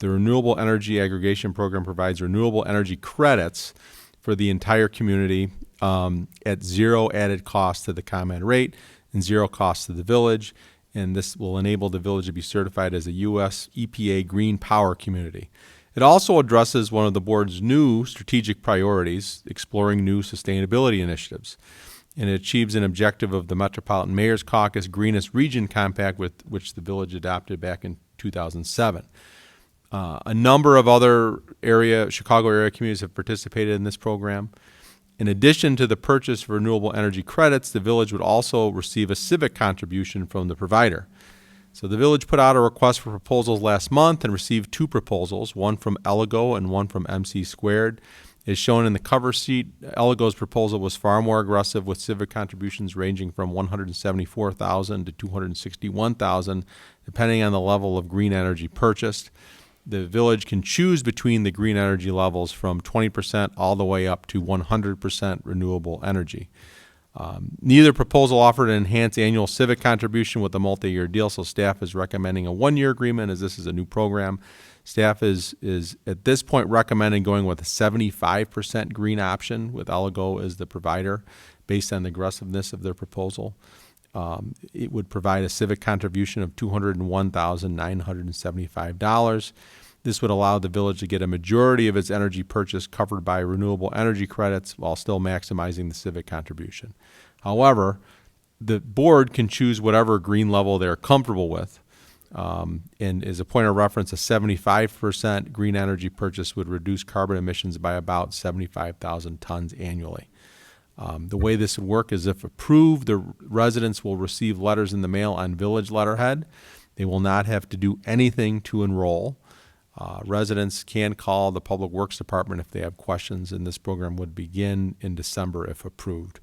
S11: The Renewable Energy Aggregation Program provides renewable energy credits for the entire community at zero added cost to the ComEd rate and zero cost to the village, and this will enable the village to be certified as a U.S. EPA green power community. It also addresses one of the board's new strategic priorities, exploring new sustainability initiatives, and it achieves an objective of the Metropolitan Mayor's Caucus Greenest Region Compact, with which the village adopted back in 2007. A number of other Chicago area communities have participated in this program. In addition to the purchase of renewable energy credits, the village would also receive a civic contribution from the provider. So the village put out a request for proposals last month and received 2 proposals, one from Eligo and one from MC Squared. As shown in the cover sheet, Eligo's proposal was far more aggressive, with civic contributions ranging from $174,000 to $261,000, depending on the level of green energy purchased. The village can choose between the green energy levels from 20% all the way up to 100% renewable energy. Neither proposal offered an enhanced annual civic contribution with a multi-year deal, so staff is recommending a 1-year agreement, as this is a new program. Staff is at this point recommending going with a 75% green option, with Eligo as the provider, based on the aggressiveness of their proposal. It would provide a civic contribution of $201,975. This would allow the village to get a majority of its energy purchase covered by renewable energy credits while still maximizing the civic contribution. However, the board can choose whatever green level they're comfortable with. And as a point of reference, a 75% green energy purchase would reduce carbon emissions by about 75,000 tons annually. The way this would work is, if approved, the residents will receive letters in the mail on village letterhead. They will not have to do anything to enroll. Residents can call the Public Works Department if they have questions, and this program would begin in December if approved.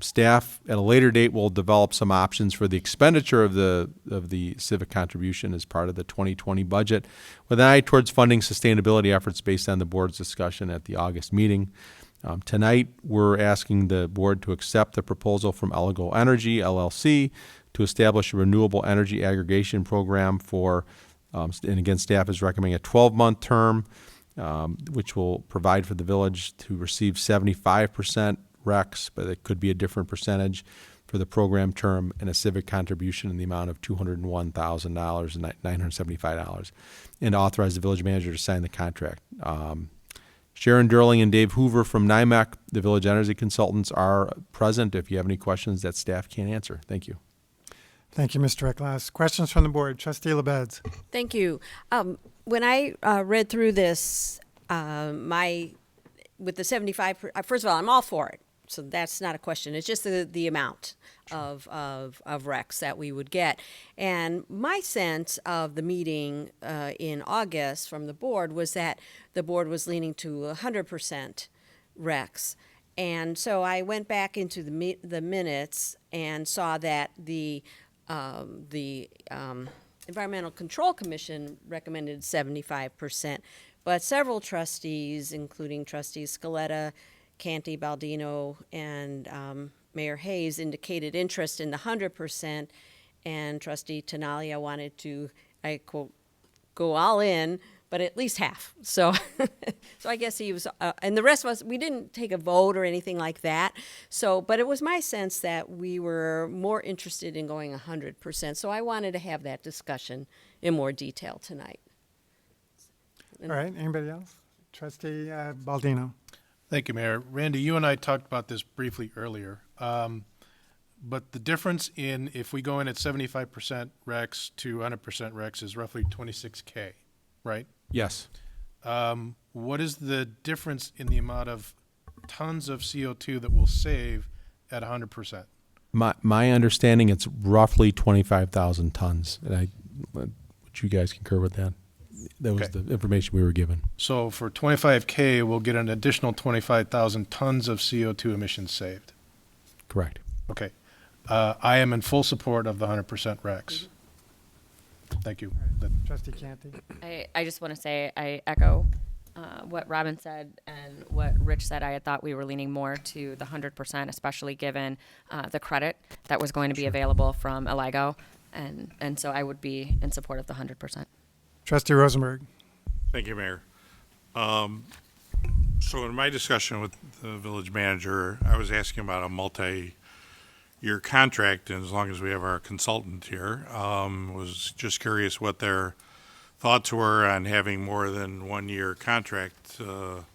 S11: Staff at a later date will develop some options for the expenditure of the civic contribution as part of the 2020 budget, with an eye towards funding sustainability efforts based on the board's discussion at the August meeting. Tonight, we're asking the board to accept the proposal from Eligo Energy, LLC, to establish a renewable energy aggregation program for, and again, staff is recommending a 12-month term, which will provide for the village to receive 75% RECs, but it could be a different percentage for the program term, and a civic contribution in the amount of $201,975, and authorize the village manager to sign the contract. Sharon Durling and Dave Hoover from NIMEC, the village energy consultants, are present if you have any questions that staff can't answer. Thank you.
S1: Thank you, Mr. Ecklas. Questions from the board? Trustee LaBedz.
S14: Thank you. When I read through this, with the 75, first of all, I'm all for it. So that's not a question. It's just the amount of RECs that we would get. And my sense of the meeting in August from the board was that the board was leaning to 100% RECs. And so I went back into the minutes and saw that the Environmental Control Commission recommended 75%, but several trustees, including Trustees Scaletta, Canty, Baldino, and Mayor Hayes, indicated interest in the 100%, and Trustee Tinaglia wanted to, I quote, go all in, but at least half. So, so I guess he was, and the rest of us, we didn't take a vote or anything like that. So, but it was my sense that we were more interested in going 100%. So I wanted to have that discussion in more detail tonight.
S1: All right, anybody else? Trustee Baldino.
S16: Thank you, Mayor. Randy, you and I talked about this briefly earlier, but the difference in if we go in at 75% RECs to 100% RECs is roughly $26K, right?
S11: Yes.
S16: What is the difference in the amount of tons of CO2 that we'll save at 100%?
S11: My understanding, it's roughly 25,000 tons, and would you guys concur with that? That was the information we were given.
S16: So for 25K, we'll get an additional 25,000 tons of CO2 emissions saved.
S11: Correct.
S16: Okay. I am in full support of the 100% RECs. thank you.
S1: Trustee Canty?
S17: I just want to say I echo what Robin said and what Rich said. I had thought we were leaning more to the 100%, especially given the credit that was going to be available from Eligo. And so I would be in support of the 100%.
S1: Trustee Rosenberg?
S5: Thank you, Mayor. So in my discussion with the village manager, I was asking about a multi-year contract, and as long as we have our consultant here, was just curious what their thoughts were on having more than 1 year contract from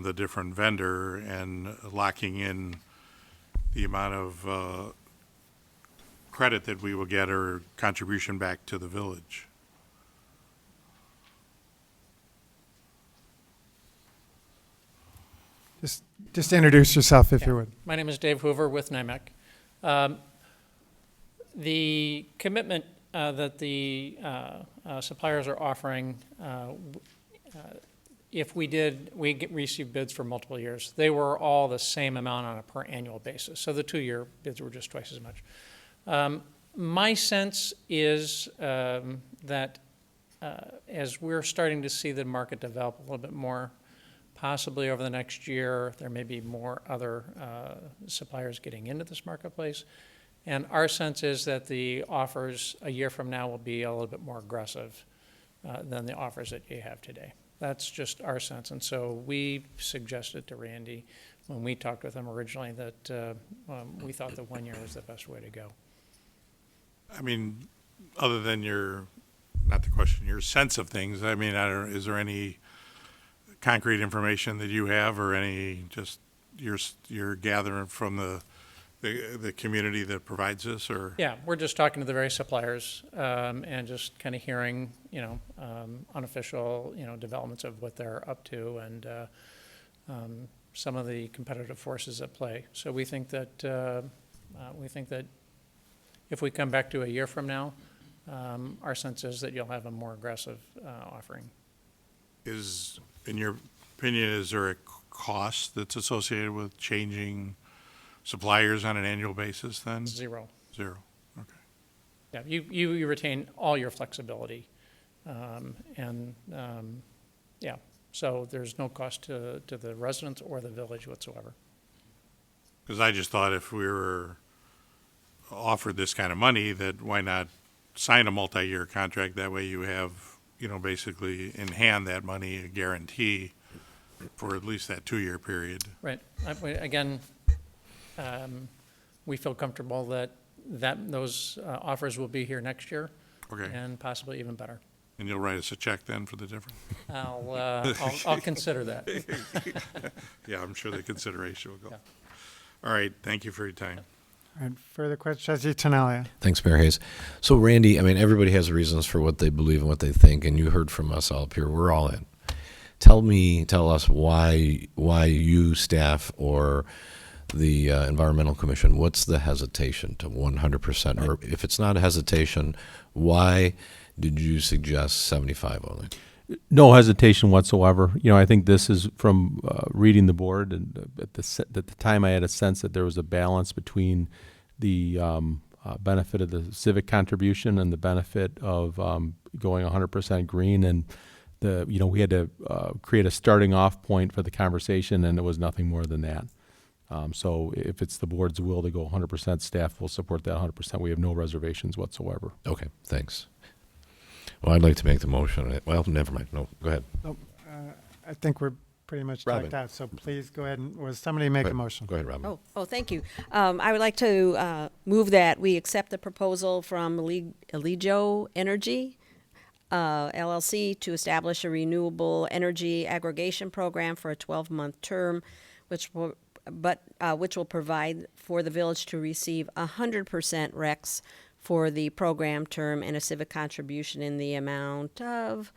S5: the different vendor and locking in the amount of credit that we will get or contribution back to the village.
S1: Just introduce yourself, if you would.
S18: My name is Dave Hoover with NIMEC. The commitment that the suppliers are offering, if we receive bids for multiple years, they were all the same amount on a per annual basis. So the 2-year bids were just twice as much. My sense is that as we're starting to see the market develop a little bit more, possibly over the next year, there may be more other suppliers getting into this marketplace. And our sense is that the offers a year from now will be a little bit more aggressive than the offers that you have today. That's just our sense. And so we suggested to Randy, when we talked with him originally, that we thought the 1 year was the best way to go.
S5: I mean, other than not the question, your sense of things, I mean, is there any concrete information that you have or any just you're gathering from the community that provides this, or?
S18: Yeah, we're just talking to the various suppliers and just kind of hearing, unofficial, developments of what they're up to and some of the competitive forces at play. So we think that if we come back to a year from now, our sense is that you'll have a more aggressive offering.
S5: In your opinion, is there a cost that's associated with changing suppliers on an annual basis then?
S18: Zero.
S5: Zero, okay.
S18: Yeah, you retain all your flexibility. So there's no cost to the residents or the village whatsoever.
S5: Because I just thought if we were offered this kind of money, that why not sign a multi-year contract? That way you have, basically in hand that money, a guarantee for at least that 2-year period.
S18: Right. Again, we feel comfortable that those offers will be here next year.
S5: Okay.
S18: And possibly even better.
S5: And you'll write us a check then for the difference?
S18: I'll consider that.
S5: Yeah, I'm sure the consideration will go.
S18: Yeah.
S5: All right, thank you for your time.
S1: All right, further questions? Trustee Tinaglia?
S19: Thanks, Mayor Hayes. So, Randy, I mean, everybody has reasons for what they believe and what they think, and you heard from us all up here. We're all in. Tell us why you, staff, or the Environmental Commission, what's the hesitation to 100%? Or if it's not a hesitation, why did you suggest 75 only?
S11: No hesitation whatsoever. I think this is from reading the board, and at the time I had a sense that there was a balance between the benefit of the civic contribution and the benefit of going 100% green, and we had to create a starting off point for the conversation, and it was nothing more than that. So if it's the board's will to go 100%, staff will support that 100%. We have no reservations whatsoever.
S19: Okay, thanks. Well, I'd like to make the motion. Well, never mind. No, go ahead.
S1: Oh, I think we're pretty much
S19: Robin.
S1: checked out, so please go ahead and, was somebody make a motion?
S19: Go ahead, Robin.
S14: Oh, thank you. I would like to move that we accept the proposal from Eligio Energy, LLC, to establish a renewable energy aggregation program for a 12-month term, which will provide for the village to receive 100% RECs for the program term and a civic contribution in the amount of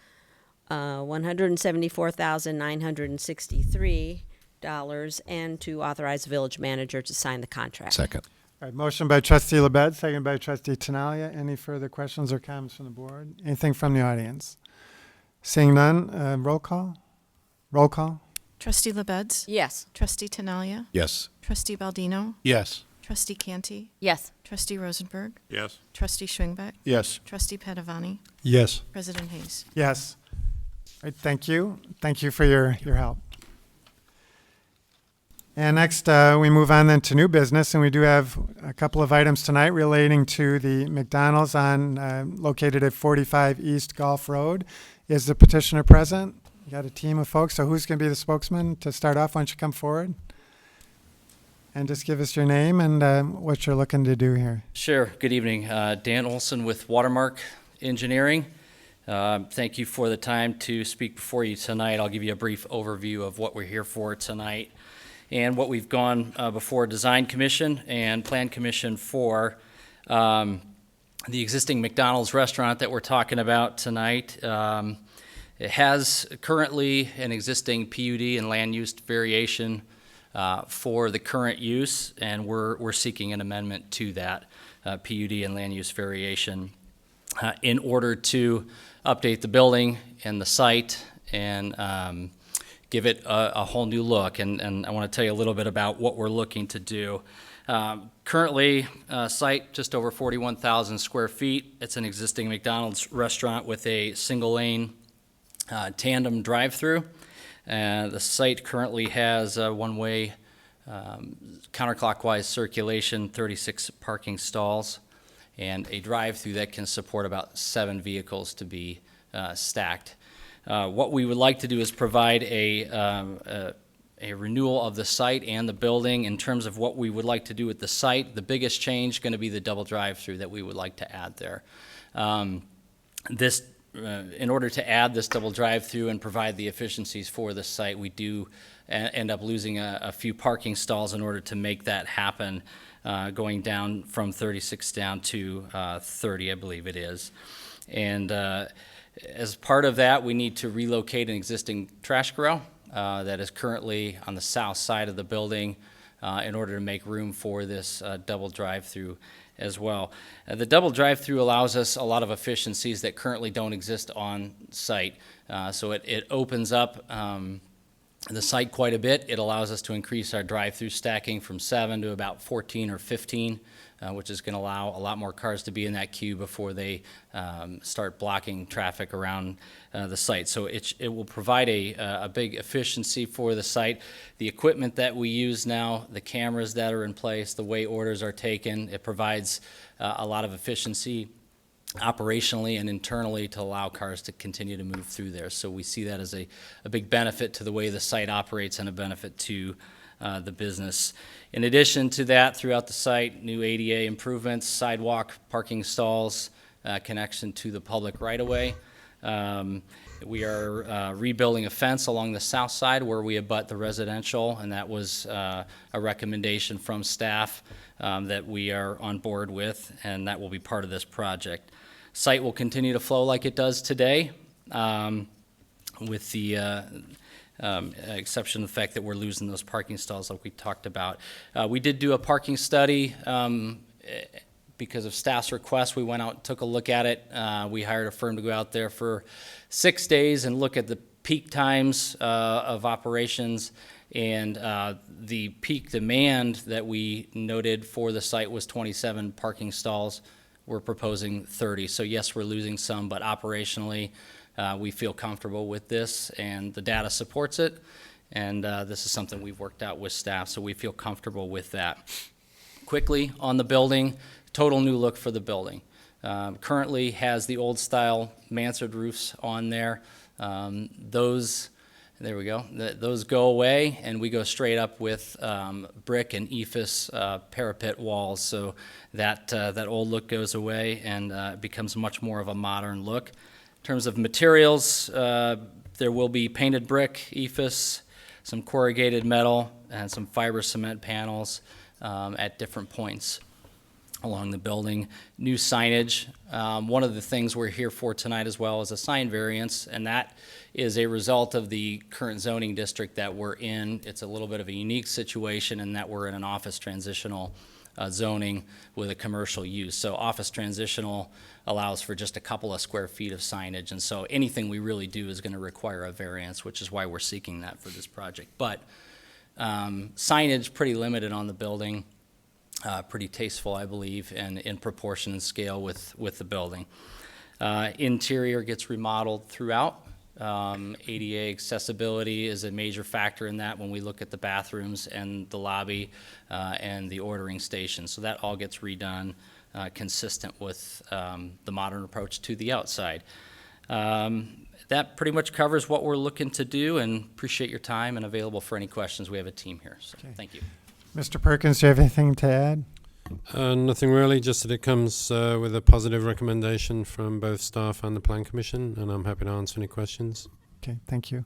S14: $174,963, and to authorize the village manager to sign the contract.
S19: Second.
S1: All right, motion by Trustee LaBedz, second by Trustee Tinaglia. Any further questions or comments from the board? Anything from the audience? Seeing none, roll call?
S2: Trustee LaBedz?
S14: Yes.
S2: Trustee Tinaglia?
S19: Yes.
S2: Trustee Baldino?
S16: Yes.
S2: Trustee Canty?
S17: Yes.
S2: Trustee Rosenberg?
S5: Yes.
S2: Trustee Schwingbeck?
S7: Yes.
S2: Trustee Padovani?
S7: Yes.
S2: President Hayes?
S1: Yes. All right, thank you. Thank you for your help. And next, we move on then to new business, and we do have a couple of items tonight relating to the McDonald's located at 45 East Gulf Road. Is the petitioner present? You got a team of folks, so who's going to be the spokesman to start off? Why don't you come forward? And just give us your name and what you're looking to do here.
S20: Sure. Good evening. Dan Olson with Watermark Engineering. Thank you for the time to speak before you tonight. I'll give you a brief overview of what we're here for tonight and what we've gone before Design Commission and Plan Commission for. The existing McDonald's restaurant that we're talking about tonight, it has currently an existing PUD and land use variation for the current use, and we're seeking an amendment to that PUD and land use variation in order to update the building and the site and give it a whole new look. And I want to tell you a little bit about what we're looking to do. Currently, site just over 41,000 square feet. It's an existing McDonald's restaurant with a single lane tandem drive-through. The site currently has a one-way counterclockwise circulation, 36 parking stalls, and a drive-through that can support about 7 vehicles to be stacked. What we would like to do is provide a renewal of the site and the building. In terms of what we would like to do with the site, the biggest change is going to be the double drive-through that we would like to add there. In order to add this double drive-through and provide the efficiencies for the site, we do end up losing a few parking stalls in order to make that happen, going down from 36 down to 30, I believe it is. And as part of that, we need to relocate an existing trash corral that is currently on the south side of the building in order to make room for this double drive-through as well. The double drive-through allows us a lot of efficiencies that currently don't exist on site. So it opens up the site quite a bit. It allows us to increase our drive-through stacking from 7 to about 14 or 15, which is going to allow a lot more cars to be in that queue before they start blocking traffic around the site. So it will provide a big efficiency for the site. The equipment that we use now, the cameras that are in place, the way orders are taken, it provides a lot of efficiency operationally and internally to allow cars to continue to move through there. So we see that as a big benefit to the way the site operates and a benefit to the business. In addition to that, throughout the site, new ADA improvements, sidewalk, parking stalls, connection to the public right-of-way. We are rebuilding a fence along the south side where we abut the residential, and that was a recommendation from staff that we are on board with, and that will be part of this project. Site will continue to flow like it does today, with the exception of the fact that we're losing those parking stalls like we talked about. We did do a parking study because of staff's request. We went out and took a look at it. We hired a firm to go out there for 6 days and look at the peak times of operations, and the peak demand that we noted for the site was 27 parking stalls. We're proposing 30. So yes, we're losing some, but operationally, we feel comfortable with this, and the data supports it, and this is something we've worked out with staff, so we feel comfortable with that. Quickly, on the building, total new look for the building. Currently has the old style mansard roofs on there. There we go. Those go away, and we go straight up with brick and ephes parapet walls. So that old look goes away, and it becomes much more of a modern look. In terms of materials, there will be painted brick, ephes, some corrugated metal, and some fiber cement panels at different points along the building. New signage. One of the things we're here for tonight as well is a sign variance, and that is a result of the current zoning district that we're in. It's a little bit of a unique situation in that we're in an office transitional zoning with a commercial use. So office transitional allows for just a couple of square feet of signage, and so anything we really do is going to require a variance, which is why we're seeking that for this project. But signage pretty limited on the building. pretty tasteful, I believe, and in proportion and scale with the building. Interior gets remodeled throughout. ADA accessibility is a major factor in that when we look at the bathrooms and the lobby and the ordering station. So that all gets redone consistent with the modern approach to the outside. That pretty much covers what we're looking to do, and appreciate your time and available for any questions. We have a team here, so thank you.
S1: Mr. Perkins, do you have anything to add?
S13: Nothing really, just that it comes with a positive recommendation from both staff and the Plan Commission, and I'm happy to answer any questions.
S1: Okay, thank you.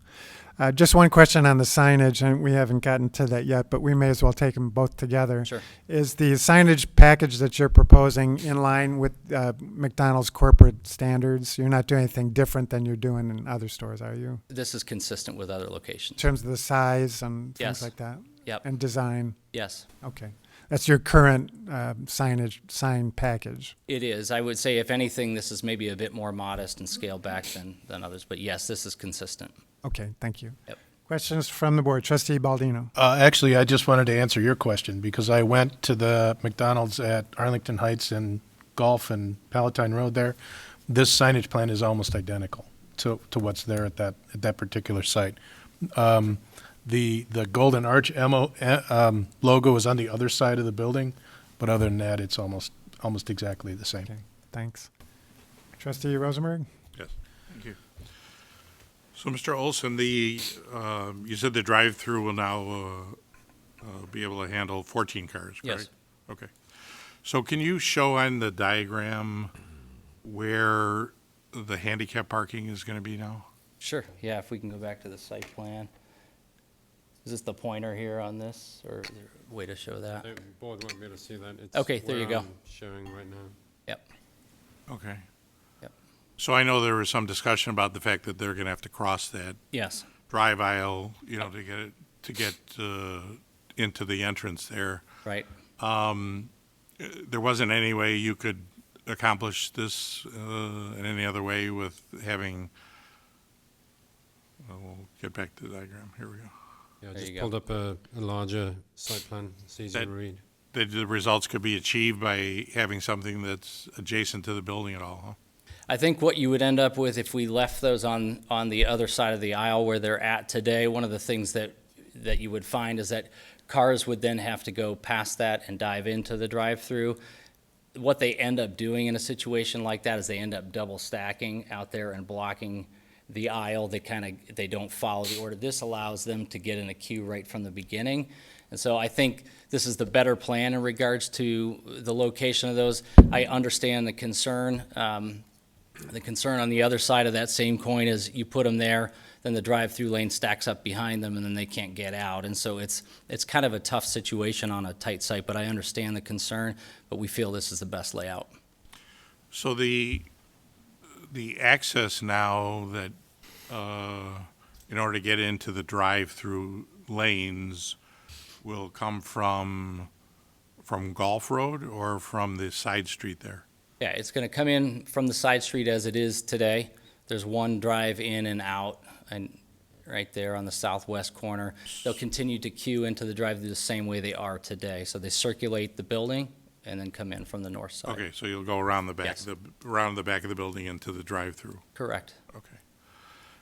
S1: Just one question on the signage, and we haven't gotten to that yet, but we may as well take them both together.
S20: Sure.
S1: Is the signage package that you're proposing in line with McDonald's corporate standards? You're not doing anything different than you're doing in other stores, are you?
S20: This is consistent with other
S1: In
S20: locations.
S1: terms of the size and things
S20: Yes.
S1: like that?
S20: Yep.
S1: And design?
S20: Yes.
S1: Okay. That's your current sign package?
S20: It is. I would say, if anything, this is maybe a bit more modest and scaled back than others, but yes, this is consistent.
S1: Okay, thank you.
S20: Yep.
S1: Questions from the board? Trustee Baldino.
S16: Actually, I just wanted to answer your question because I went to the McDonald's at Arlington Heights and Gulf and Palatine Road there. This signage plan is almost identical to what's there at that particular site. The Golden Arch logo is on the other side of the building, but other than that, it's almost exactly the same.
S1: Okay, thanks. Trustee Rosenberg?
S5: Yes, thank you. So, Mr. Olson, you said the drive-through will now be able to handle 14 cars, correct?
S20: Yes.
S5: Okay. So can you show on the diagram where the handicap parking is going to be now?
S20: Sure. Yeah, if we can go back to the site plan. Is this the pointer here on this, or is there a way to show that?
S13: The board won't be able to see that. It's
S20: Okay, there you
S13: where
S20: go.
S13: I'm showing right now.
S20: Yep.
S5: Okay.
S20: Yep.
S5: So I know there was some discussion about the fact that they're going to have to cross that
S20: Yes.
S5: drive aisle, to get into the entrance there.
S20: Right.
S5: There wasn't any way you could accomplish this in any other way with having. We'll get back to the diagram. Here we go.
S13: Yeah, I
S20: There
S13: just
S20: you
S13: pulled up a larger site plan. It's easy to read.
S5: That the results could be achieved by having something that's adjacent to the building at all, huh?
S20: I think what you would end up with if we left those on the other side of the aisle where they're at today, one of the things that you would find is that cars would then have to go past that and dive into the drive-through. What they end up doing in a situation like that is they end up double stacking out there and blocking the aisle. They don't follow the order. This allows them to get in a queue right from the beginning. And so I think this is the better plan in regards to the location of those. I understand the concern. The concern on the other side of that same coin is you put them there, then the drive-through lane stacks up behind them, and then they can't get out. And so it's kind of a tough situation on a tight site, but I understand the concern, but we feel this is the best layout.
S5: So the access now that, in order to get into the drive-through lanes will come from Gulf Road or from the side street there?
S20: Yeah, it's going to come in from the side street as it is today. There's one drive in and out, and right there on the southwest corner. They'll continue to queue into the drive-through the same way they are today. So they circulate the building and then come in from the north side.
S5: Okay, so you'll go around the back,
S20: Yes.
S5: around the back of the building into the drive-through.
S20: Correct.
S5: Okay.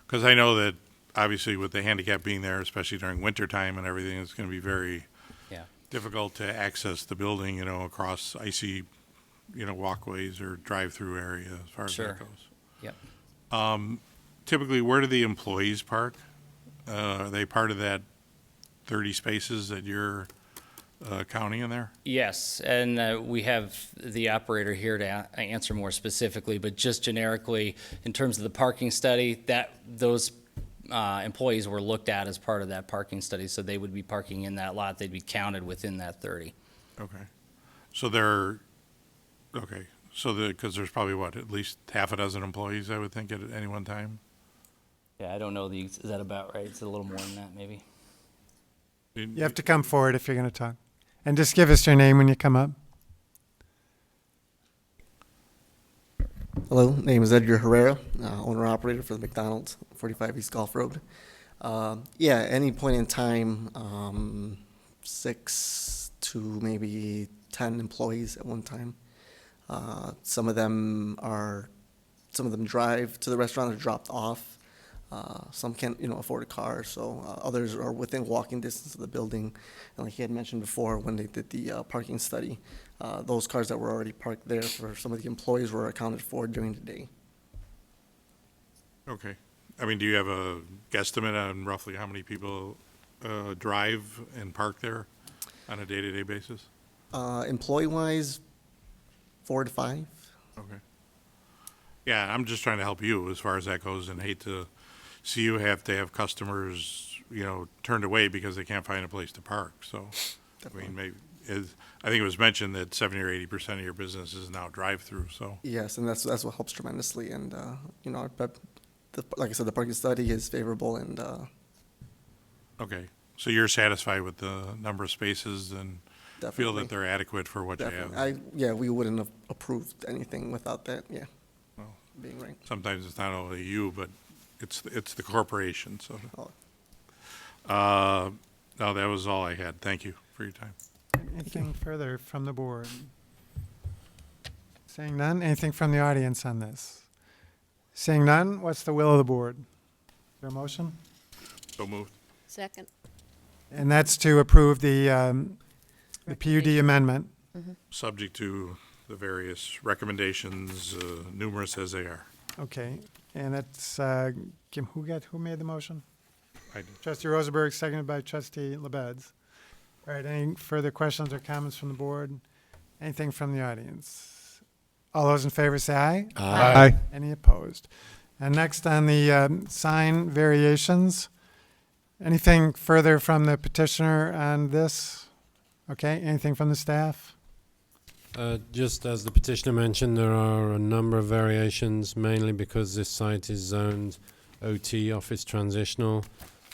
S5: Because I know that obviously with the handicap being there, especially during winter time and everything, it's going to be very
S20: Yeah.
S5: difficult to access the building, across icy, walkways or drive-through area as far as
S20: Sure.
S5: that goes.
S20: Yep.
S5: Typically, where do the employees park? Are they part of that 30 spaces that you're counting in there?
S20: Yes, and we have the operator here to answer more specifically, but just generically, in terms of the parking study, those employees were looked at as part of that parking study, so they would be parking in that lot. They'd be counted within that 30.
S5: Okay. So because there's probably, at least half a dozen employees, I would think, at any one time?
S20: Yeah, I don't know is that about right? It's a little more than that, maybe.
S1: You have to come forward if you're going to talk. And just give us your name when you come up.
S21: Hello, name is Edgar Herrera, owner-operator for the McDonald's, 45 East Gulf Road. Any point in time, 6 to maybe 10 employees at one time. Some of them drive to the restaurant or dropped off. Some can't, afford a car, so others are within walking distance of the building. And like he had mentioned before, when they did the parking study, those cars that were already parked there for some of the employees were accounted for during the day.
S5: Okay. I mean, do you have a guesstimate on roughly how many people drive and park there on a day-to-day basis?
S21: Employee-wise, 4 to 5.
S5: Okay. Yeah, I'm just trying to help you as far as that goes, and hate to see you have to have customers, turned away because they can't find a place to park. So,
S21: Definitely.
S5: I mean, maybe I think it was mentioned that 70 or 80% of your business is now drive-through. So,
S21: Yes, and that's what helps tremendously. And but like I said, the parking study is favorable, and
S5: okay, so you're satisfied with the number of spaces and feel
S21: Definitely.
S5: that they're adequate for what you have.
S21: We wouldn't have approved anything without that. Yeah,
S5: Well,
S21: being ranked.
S5: sometimes it's not only you, but it's the corporation. So,
S21: Oh.
S5: no, that was all I had. Thank you for your time.
S1: Anything further from the board? Seeing none, anything from the audience on this? Seeing none, what's the will of the board? Is there a motion?
S5: So moved.
S14: Second.
S1: And that's to approve the PUD amendment.
S5: Subject to the various recommendations, numerous as they are.
S1: Okay, and that's, who made the motion?
S5: I did.
S1: Trustee Rosenberg, seconded by Trustee LaBedz. All right, any further questions or comments from the board? Anything from the audience? All those in favor say aye.
S11: Aye.
S1: Any opposed? And next on the sign variations, anything further from the petitioner on this? Okay, anything from the staff?
S13: Just as the petitioner mentioned, there are a number of variations, mainly because this site is zoned OT, office transitional,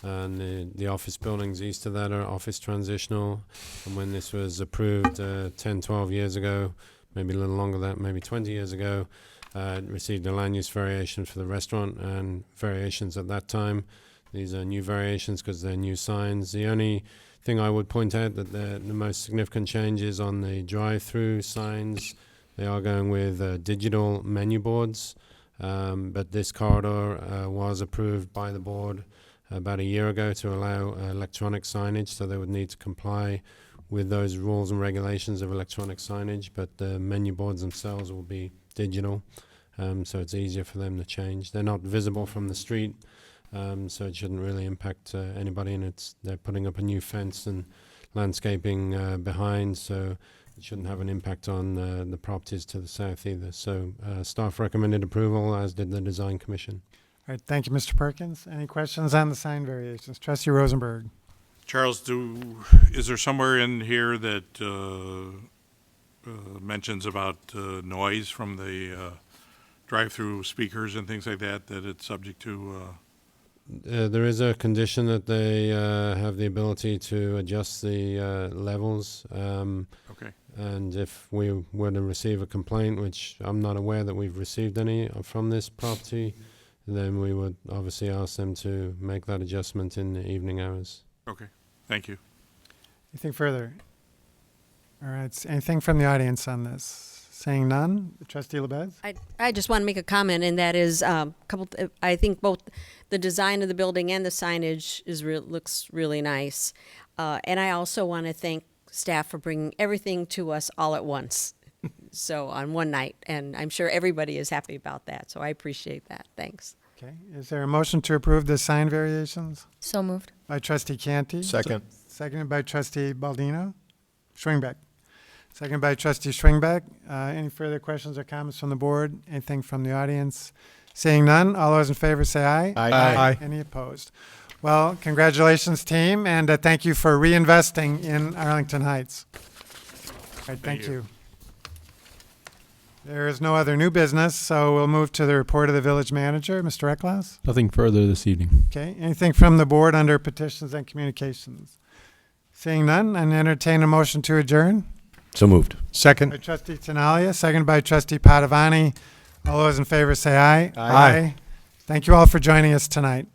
S13: and the office buildings east of that are office transitional. And when this was approved 10, 12 years ago, maybe a little longer than that, maybe 20 years ago, it received a land use variation for the restaurant and variations at that time. These are new variations because they're new signs. The only thing I would point out that the most significant changes on the drive-through signs, they are going with digital menu boards, but this corridor was approved by the board about a year ago to allow electronic signage, so they would need to comply with those rules and regulations of electronic signage, but the menu boards themselves will be digital, so it's easier for them to change. They're not visible from the street, so it shouldn't really impact anybody, and they're putting up a new fence and landscaping behind, so it shouldn't have an impact on the properties to the south either. So staff recommended approval, as did the design commission.
S1: All right, thank you, Mr. Perkins. Any questions on the sign variations? Trustee Rosenberg.
S5: Charles, is there somewhere in here that mentions about noise from the drive-through speakers and things like that, that it's subject to?
S13: There is a condition that they have the ability to adjust the levels.
S5: Okay.
S13: And if we were to receive a complaint, which I'm not aware that we've received any from this property, then we would obviously ask them to make that adjustment in the evening hours.
S5: Okay, thank you.
S1: Anything further? All right, anything from the audience on this? Saying none, Trustee LaBedz?
S14: I just want to make a comment, and that is I think both the design of the building and the signage looks really nice. And I also want to thank staff for bringing everything to us all at once. So on one night, and I'm sure everybody is happy about that. So I appreciate that. Thanks.
S1: Okay, is there a motion to approve the sign variations?
S17: So moved.
S1: By Trustee Canty.
S11: Second.
S1: Seconded by Trustee Baldino. Schwingbeck. Seconded by Trustee Schwingbeck. Any further questions or comments from the board? Anything from the audience? Seeing none, all those in favor say aye.
S11: Aye. Aye.
S1: Any opposed? Well, congratulations, team, and thank you for reinvesting in Arlington Heights. All right, thank you. There is no other new business, so we'll move to the report of the village manager, Mr. Ecklouse.
S11: Nothing further this evening.
S1: Okay, anything from the board under petitions and communications? Seeing none, and entertain a motion to adjourn.
S19: So moved.
S11: Second.
S1: By Trustee Tinaglia, seconded by Trustee Padovani. All those in favor say aye.
S11: Aye.
S1: Thank you all for joining us tonight.